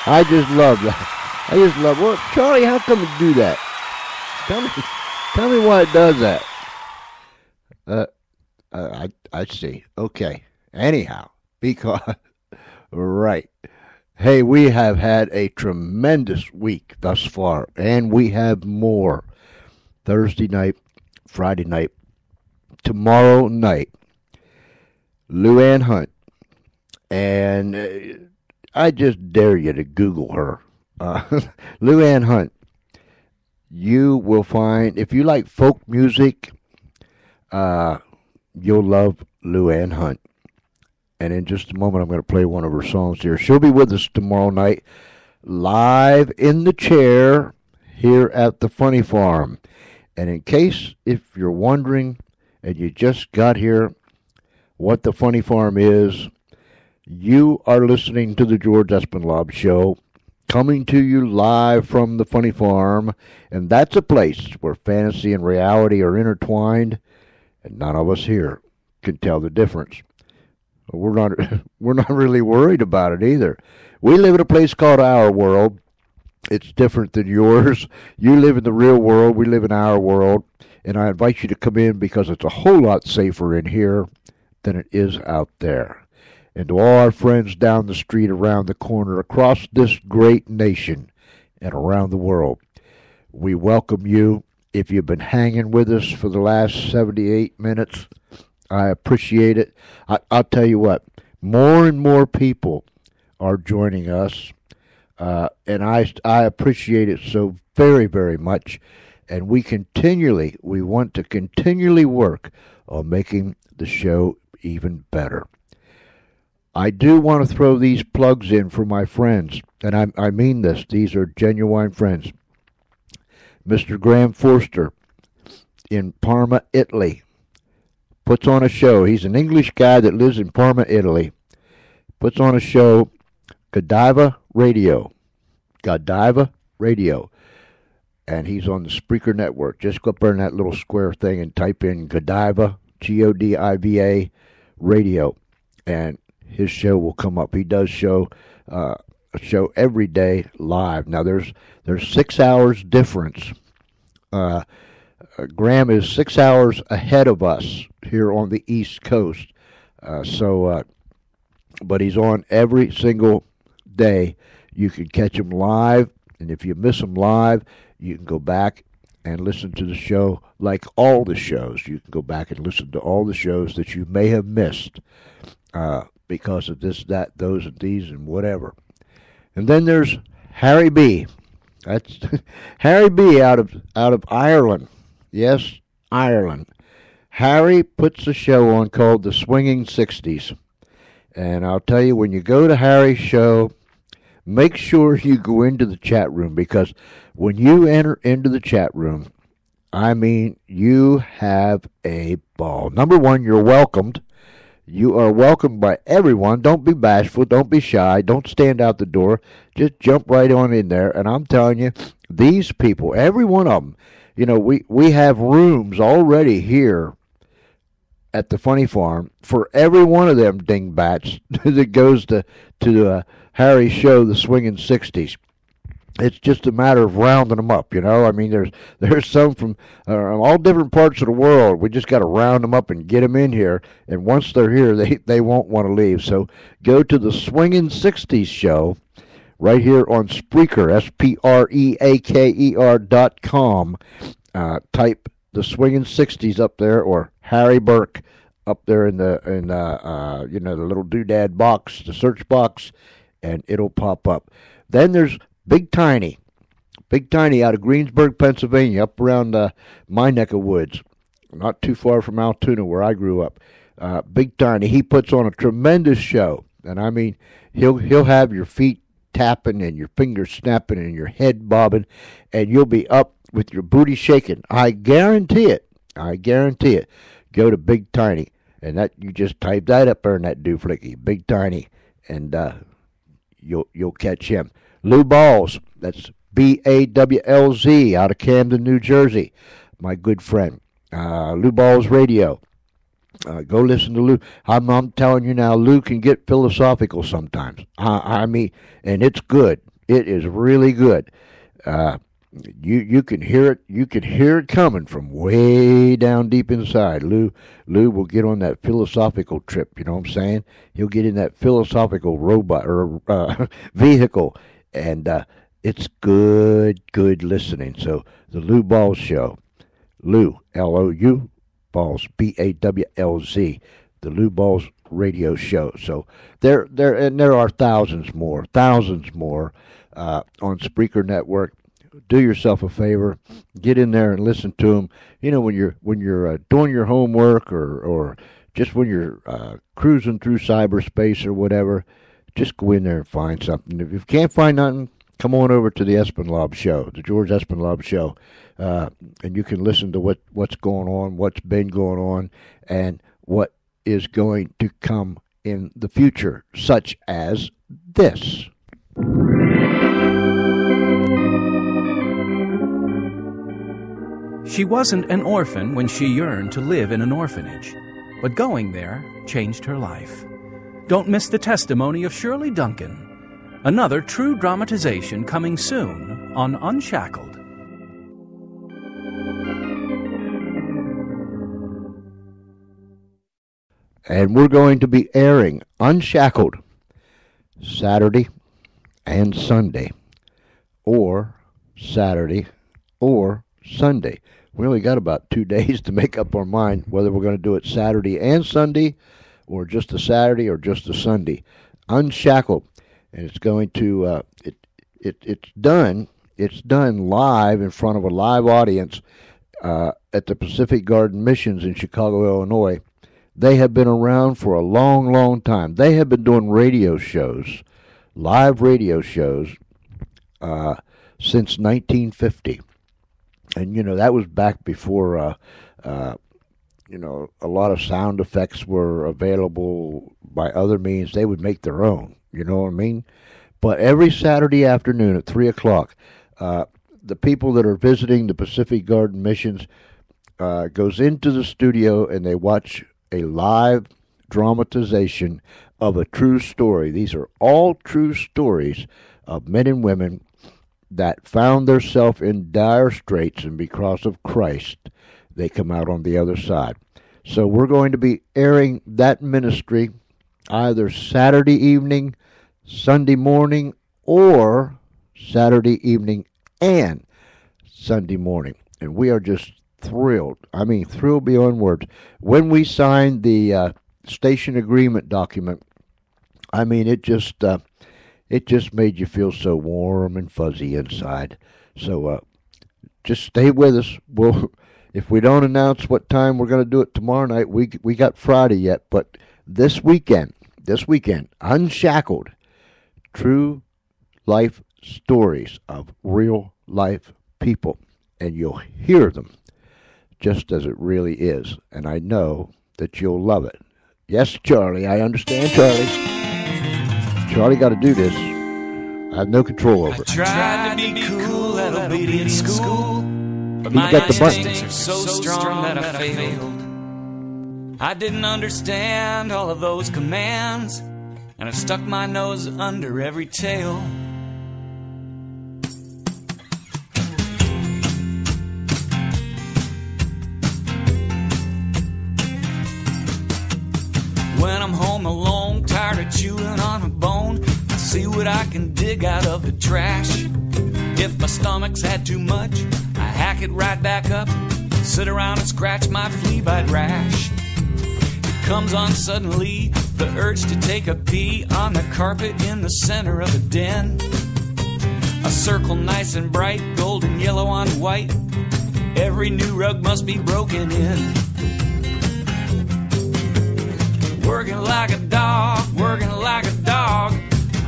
I just love that. I just love. Well, Charlie, how come you do that? Tell me why it does that. I see. Okay. Anyhow, because right. Hey, we have had a tremendous week thus far, and we have more. Thursday night, Friday night, tomorrow night. Lou Ann Hunt, and I just dare you to Google her. Lou Ann Hunt. You will find, if you like folk music, you'll love Lou Ann Hunt. And in just a moment, I'm going to play one of her songs here. She'll be with us tomorrow night, live in the chair here at the Funny Farm. And in case, if you're wondering, and you just got here, what the Funny Farm is, you are listening to the George Espinlaub Show, coming to you live from the Funny Farm, and that's a place where fantasy and reality are intertwined, and none of us here can tell the difference. We're not really worried about it either. We live in a place called our world. It's different than yours. You live in the real world. We live in our world, and I invite you to come in because it's a whole lot safer in here than it is out there. And to all our friends down the street, around the corner, across this great nation, and around the world, we welcome you. If you've been hanging with us for the last 78 minutes, I appreciate it. I'll tell you what, more and more people are joining us, and I appreciate it so very, very much. And we want to continually work on making the show even better. I do want to throw these plugs in for my friends, and I mean this. These are genuine friends. Mr. Graham Forster in Parma, Italy, puts on a show. He's an English guy that lives in Parma, Italy. Puts on a show, Godiva Radio. And he's on the Spreaker network. Just go up there in that little square thing and type in Godiva, Godiva Radio, and his show will come up. He does a show every day live. Now there's 6 hours difference. Graham is 6 hours ahead of us here on the East Coast. But he's on every single day. You can catch him live, and if you miss him live, you can go back and listen to the show like all the shows. You can go back and listen to all the shows that you may have missed because of this, that, those, and these, and whatever. And then there's Harry B. That's Harry B. out of Ireland. Yes, Ireland. Harry puts a show on called The Swinging 60s. And I'll tell you, when you go to Harry's show, make sure you go into the chat room, because when you enter into the chat room, I mean, you have a ball. Number one, you're welcomed. You are welcomed by everyone. Don't be bashful. Don't be shy. Don't stand out the door. Just jump right on in there. And I'm telling you, these people, every one of them, we have rooms already here at the Funny Farm for every one of them dingbats that goes to Harry's show, The Swinging 60s. It's just a matter of rounding them up, I mean, there's some from all different parts of the world. We just got to round them up and get them in here. And once they're here, they won't want to leave. So go to the Swinging 60s show right here on Spreaker, Spreaker.com. Type the Swinging 60s up there, or Harry Burke up there in the little doodad box, the search box, and it'll pop up. Then there's Big Tiny out of Greensburg, Pennsylvania, up around my neck of woods, not too far from Altoona where I grew up. Big Tiny, he puts on a tremendous show, and I mean, he'll have your feet tapping and your fingers snapping and your head bobbing, and you'll be up with your booty shaking. I guarantee it. Go to Big Tiny, and that you just type that up there in that dooflicky, Big Tiny, and you'll catch him. Lou Balls, that's Bawlz, out of Camden, New Jersey, my good friend. Lou Balls Radio. Go listen to Lou. I'm telling you now, Lou can get philosophical sometimes. I mean, and it's good. It is really good. You can hear it. You can hear it coming from way down deep inside. Lou will get on that philosophical trip. You know what I'm saying? He'll get in that philosophical robot or vehicle, and it's good listening. So the Lou Balls Show, Lou Lou Balls BAWLZ, the Lou Balls Radio Show. So there are thousands more on Spreaker Network. Do yourself a favor, get in there and listen to them. You know, when you're doing your homework or just when you're cruising through cyberspace or whatever, just go in there and find something. If you can't find nothing, come on over to the Espinlob Show, the George Espinlob Show, and you can listen to what's going on, what's been going on, and what is going to come in the future, such as this. She wasn't an orphan when she yearned to live in an orphanage, but going there changed her life. Don't miss the testimony of Shirley Duncan, another true dramatization coming soon on Unshackled. And we're going to be airing Unshackled Saturday and Sunday, or Saturday or Sunday. We only got about 2 days to make up our mind whether we're going to do it Saturday and Sunday, or just a Saturday or just a Sunday. Unshackled, and it's going to it's done live in front of a live audience at the Pacific Garden Missions in Chicago, Illinois. They have been around for a long time. They have been doing radio shows, live radio shows, since 1950. And, you know, that was back before, you know, a lot of sound effects were available by other means. They would make their own, you know what I mean? But every Saturday afternoon at 3 o'clock, the people that are visiting the Pacific Garden Missions goes into the studio and they watch a live dramatization of a true story. These are all true stories of men and women that found themselves in dire straits, and because of Christ, they come out on the other side. So we're going to be airing that ministry either Saturday evening, Sunday morning, or Saturday evening and Sunday morning. And we are just thrilled. I mean, thrilled beyond words. When we signed the station agreement document, I mean, it just made you feel so warm and fuzzy inside. So just stay with us. If we don't announce what time we're going to do it tomorrow night, we got Friday yet. But this weekend, Unshackled, true life stories of real life people. And you'll hear them just as it really is. And I know that you'll love it. Yes, Charlie, I understand, Charlie. Charlie got to do this. I have no control over it. I tried to be cool at obedience school, but my got the button. instincts are so strong that I failed. I didn't understand all of those commands, and I stuck my nose under every tail. When I'm home alone, tired of chewing on a bone, I see what I can dig out of the trash. If my stomach's had too much, I hack it right back up, sit around and scratch my flea bite rash. It comes on suddenly, the urge to take a pee on the carpet in the center of the den. A circle nice and bright, golden yellow on white. Every new rug must be broken in. Working like a dog, working like a dog.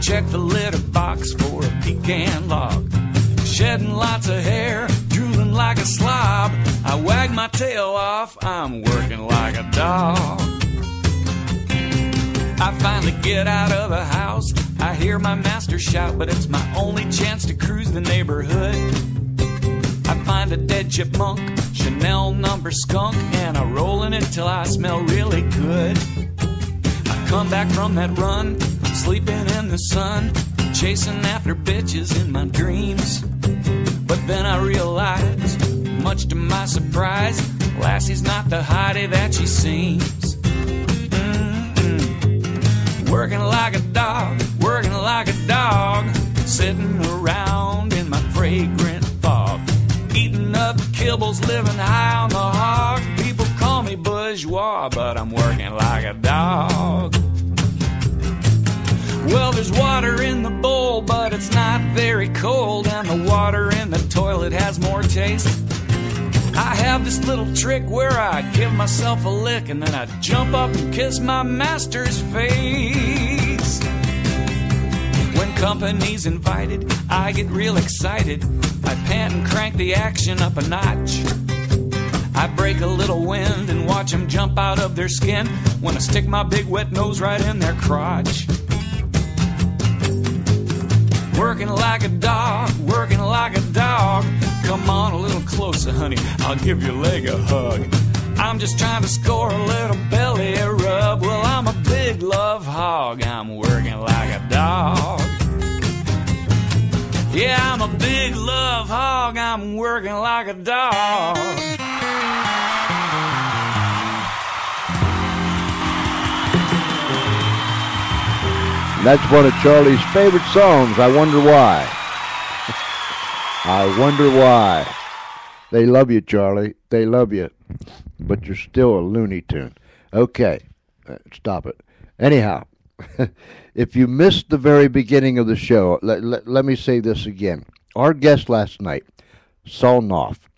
Check the litter box for a pecan log. Shedding lots of hair, drooling like a slob. I wag my tail off, I'm working like a dog. I finally get out of the house. I hear my master shout, but it's my only chance to cruise the neighborhood. I find a dead chipmunk, Chanel number skunk, and I roll in it till I smell really good. Come back from that run, I'm sleeping in the sun, chasing after bitches in my dreams. But then I realized, much to my surprise, Lassie's not the hottie that she seems. Working like a dog, sitting around in my fragrant fog, eating up kibbles, living high on the hog. People call me bourgeois, but I'm working like a dog. Well, there's water in the bowl, but it's not very cold, and the water in the toilet has more taste. I have this little trick where I give myself a lick and then I jump up and kiss my master's face. When company's invited, I get real excited. I pant and crank the action up a notch. I break a little wind and watch them jump out of their skin when I stick my big wet nose right in their crotch. Working like a dog, working like a dog. Come on a little closer, honey, I'll give your leg a hug. I'm just trying to score a little belly rub. Well, I'm a big love hog, I'm working like a dog. Yeah, I'm a big love hog, I'm working like a dog. That's one of Charlie's favorite songs, I Wonder Why. I wonder why. They love you, Charlie. They love you. But you're still a Looney Tune. Okay, stop it. Anyhow, if you missed the very beginning of the show, let me say this again. Our guest last night, Saul Knopf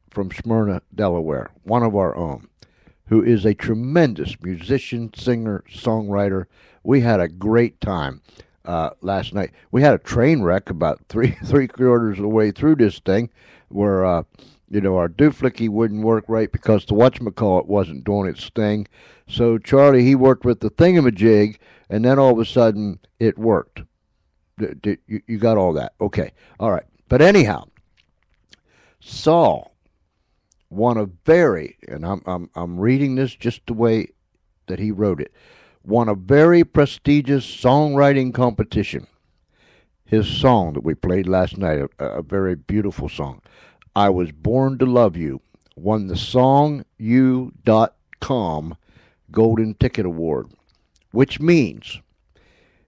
from Smyrna, Delaware, one of our own, who is a tremendous musician, singer, songwriter. We had a great time last night. We had a train wreck about three quarters of the way through this thing, where our dooflicky wouldn't work right because the whatchamacallit wasn't doing its thing. So Charlie, he worked with the thingamajig, and then all of a sudden it worked. You got all that? Okay, all right. But anyhow, Saul won a and I'm reading this just the way that he wrote it, won a very prestigious songwriting competition. His song that we played last night, a very beautiful song, I Was Born to Love You, won the SongU.com Golden Ticket Award, which means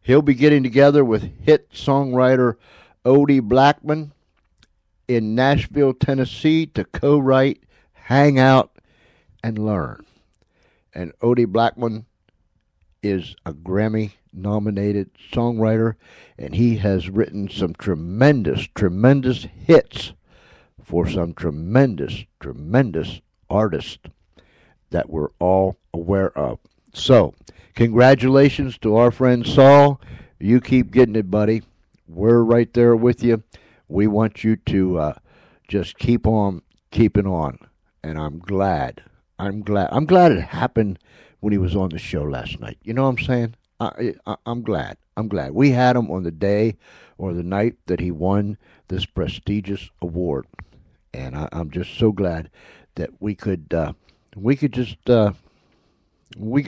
he'll be getting together with hit songwriter Odie Blackman in Nashville, Tennessee to co-write, hang out, and learn. And Odie Blackman is a Grammy-nominated songwriter, and he has written some tremendous hits for some tremendous artists that we're all aware of. So, congratulations to our friend Saul. You keep getting it, buddy. We're right there with you. We want you to just keep on keeping on. And I'm glad it happened when he was on the show last night. You know what I'm saying? I'm glad. We had him on the day or the night that he won this prestigious award, and I'm just so glad that we could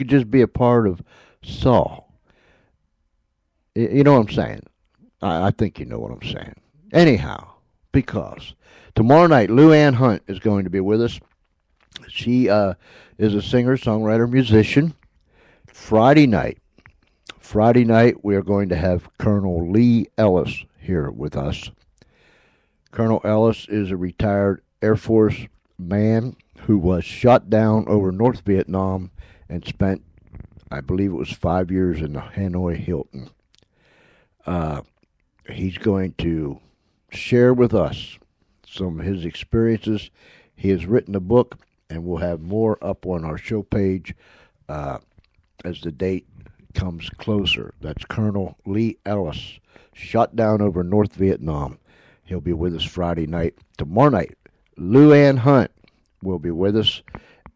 just be a part of Saul. You know what I'm saying? I think you know what I'm saying. Anyhow, because tomorrow night Lou Ann Hunt is going to be with us. She is a singer, songwriter, musician. Friday night, we are going to have Colonel Lee Ellis here with us. Colonel Ellis is a retired Air Force man who was shot down over North Vietnam and spent, I believe it was 5 years in the Hanoi Hilton. He's going to share with us some of his experiences. He has written a book, and we'll have more up on our show page as the date comes closer. That's Colonel Lee Ellis, shot down over North Vietnam. He'll be with us Friday night. Tomorrow night, Lou Ann Hunt will be with us,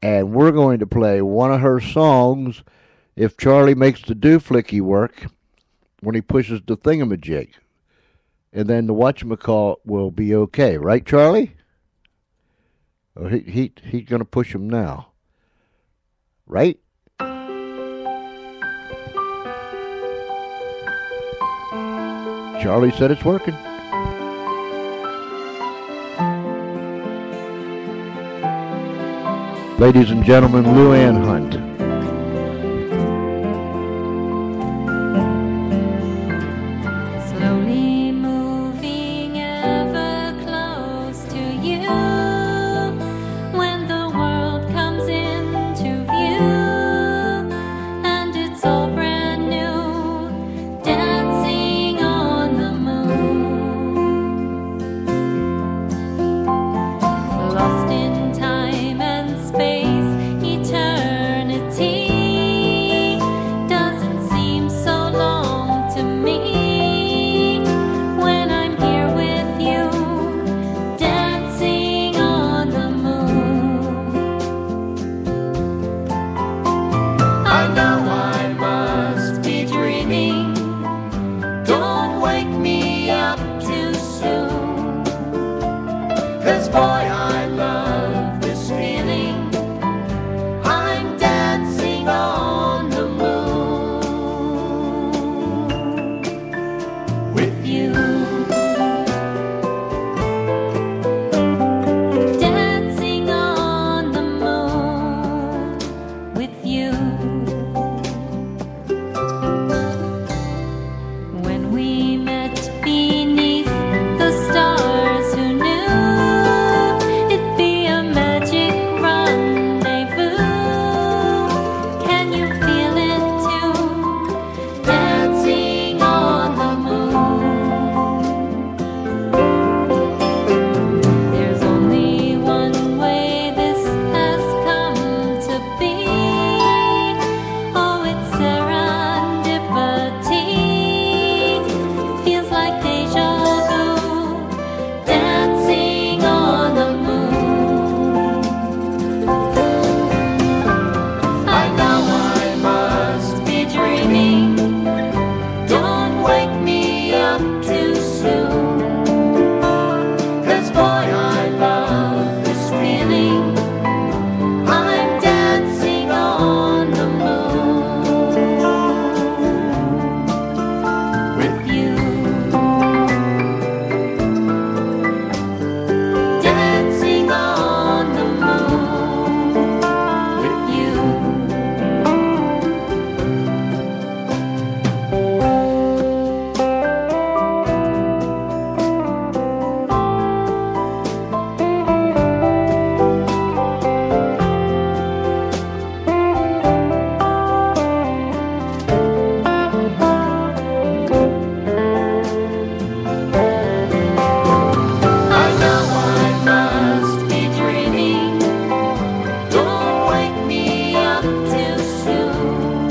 and we're going to play one of her songs, If Charlie Makes the Dooflicky Work, when he pushes the thingamajig. And then the whatchamacallit will be okay. Right, Charlie? Oh, he's going to push him now. Right? Charlie said it's working. Ladies and gentlemen, Luann Hunt. Slowly moving ever close to you. When the world comes into view, and it's all brand new, dancing on the moon. Lost in time and space, eternity doesn't seem so long to me when I'm here with you, dancing on the moon. I know I must be dreaming. Don't wake me up too soon, 'cause boy, I love this feeling. I'm dancing on the moon with you. Dancing on the moon with you. When we met beneath the stars, who knew it'd be a magic rendezvous? Can you feel it too? Dancing on the moon. There's only one way this has come to be. Oh, it's serendipity. Feels like deja vu, dancing on the moon. I know I must be dreaming. Don't wake me up too soon, 'cause boy, I love this feeling. I'm dancing on the moon with you. Dancing on the moon with you. I know I must be dreaming. Don't wake me up too soon,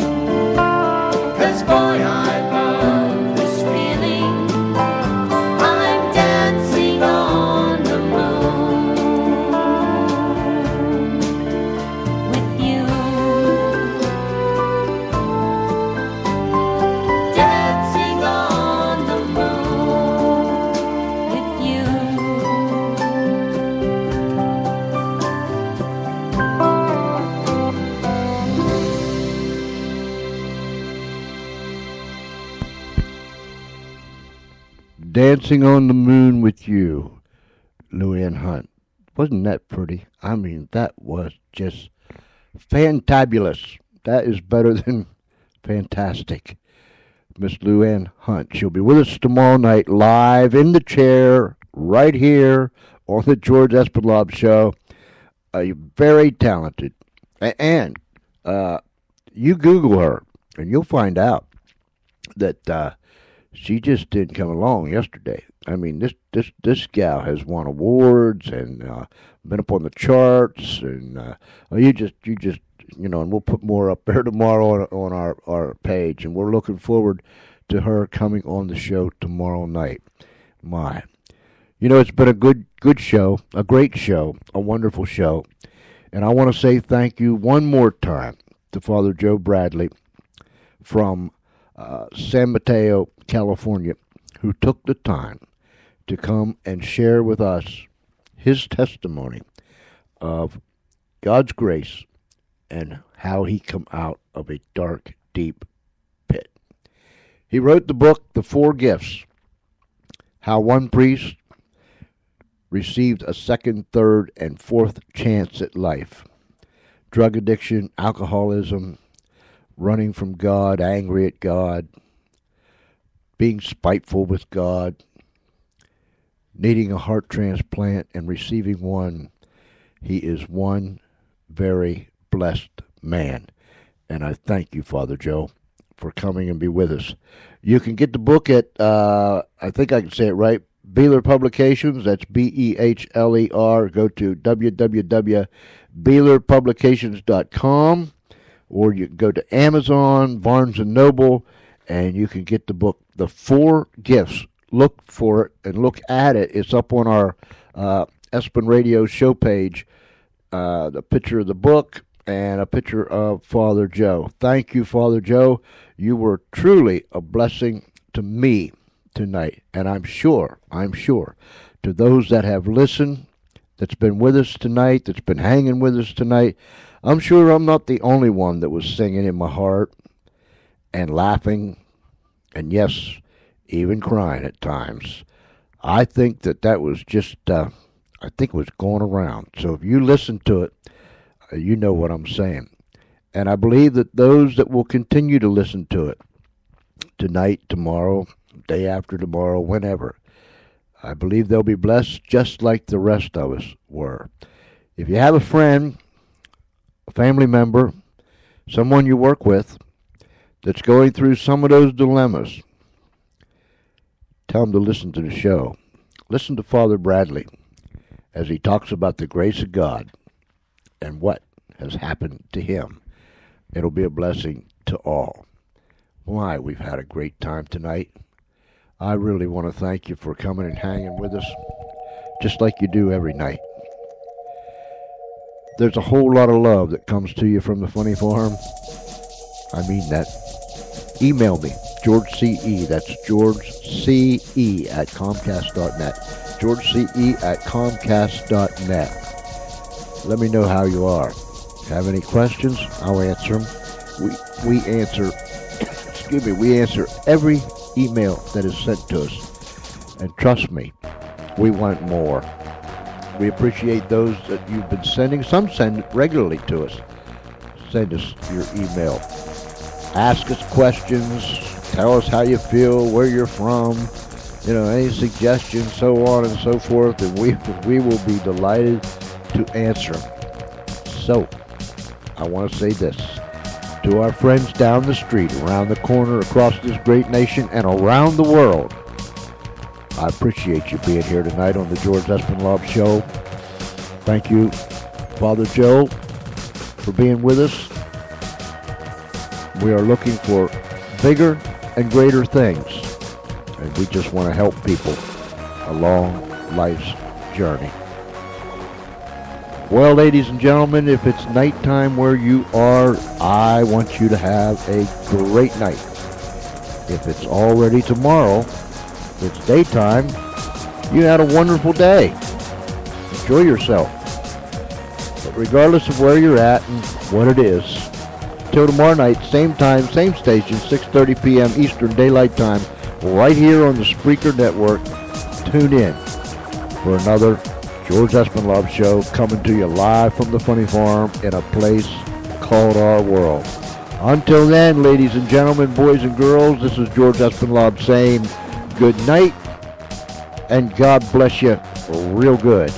'cause boy, I love this feeling. I'm dancing on the moon with you. Dancing on the moon with you. Dancing on the Moon with You, Luann Hunt. Wasn't that pretty? I mean, that was just fantabulous. That is better than fantastic. Miss Luann Hunt. She'll be with us tomorrow night live in the chair right here on the George Espinlove Show. Very talented. And you Google her and you'll find out that she just didn't come along yesterday. I mean, this gal has won awards and been up on the charts, and you just and we'll put more up there tomorrow on our page, and we're looking forward to her coming on the show tomorrow night. It's been a good show, a great show, a wonderful show, and I want to say thank you one more time to Father Joe Bradley from San Mateo, California, who took the time to come and share with us his testimony of God's grace and how he come out of a dark, deep pit. He wrote the book, The Four Gifts, how one priest received a second, third, and fourth chance at life. Drug addiction, alcoholism, running from God, angry at God, being spiteful with God, needing a heart transplant and receiving one. He is one very blessed man. And I thank you, Father Joe, for coming and be with us. You can get the book at, I think I can say it right, Beeler Publications. That's Behler. Go to www.beelerpublications.com, or you can go to Amazon, Barnes & Noble, and you can get the book, The Four Gifts. Look for it and look at it. It's up on our Espen Radio show page, the picture of the book and a picture of Father Joe. Thank you, Father Joe. You were truly a blessing to me tonight, and I'm sure to those that have listened, that's been with us tonight, that's been hanging with us tonight. I'm sure I'm not the only one that was singing in my heart and laughing, and yes, even crying at times. I think that was just, I think it was going around. So if you listen to it, you know what I'm saying. And I believe that those that will continue to listen to it tonight, tomorrow, day after tomorrow, whenever, I believe they'll be blessed just like the rest of us were. If you have a friend, a family member, someone you work with that's going through some of those dilemmas, tell them to listen to the show. Listen to Father Bradley as he talks about the grace of God and what has happened to him. It'll be a blessing to all. Why, we've had a great time tonight. I really want to thank you for coming and hanging with us, just like you do every night. There's a whole lot of love that comes to you from the Funny Farm. I mean that. Email me, George C.E. That's George C.E. at Comcast.net. George C.E. at Comcast.net. Let me know how you are. Have any questions? I'll answer them. We answer, we answer every email that is sent to us. And trust me, we want more. We appreciate those that you've been sending. Some send it regularly to us. Send us your email. Ask us questions. Tell us how you feel, where you're from, any suggestions, so on and so forth. And we will be delighted to answer them. So, I want to say this. To our friends down the street, around the corner, across this great nation, and around the world, I appreciate you being here tonight on the George Espenlaub Show. Thank you, Father Joe, for being with us. We are looking for bigger and greater things, and we just want to help people along life's journey. Well, ladies and gentlemen, if it's nighttime where you are, I want you to have a great night. If it's already tomorrow, it's daytime, you had a wonderful day. Enjoy yourself. But regardless of where you're at and what it is, till tomorrow night, same time, same station, 6:30 p.m. Eastern Daylight Time, right here on the Spreaker Network. Tune in for another George Espenlaub Show, coming to you live from the Funny Farm in a place called our world. Until then, ladies and gentlemen, boys and girls, this is George Espenlaub saying good night, and God bless you real good.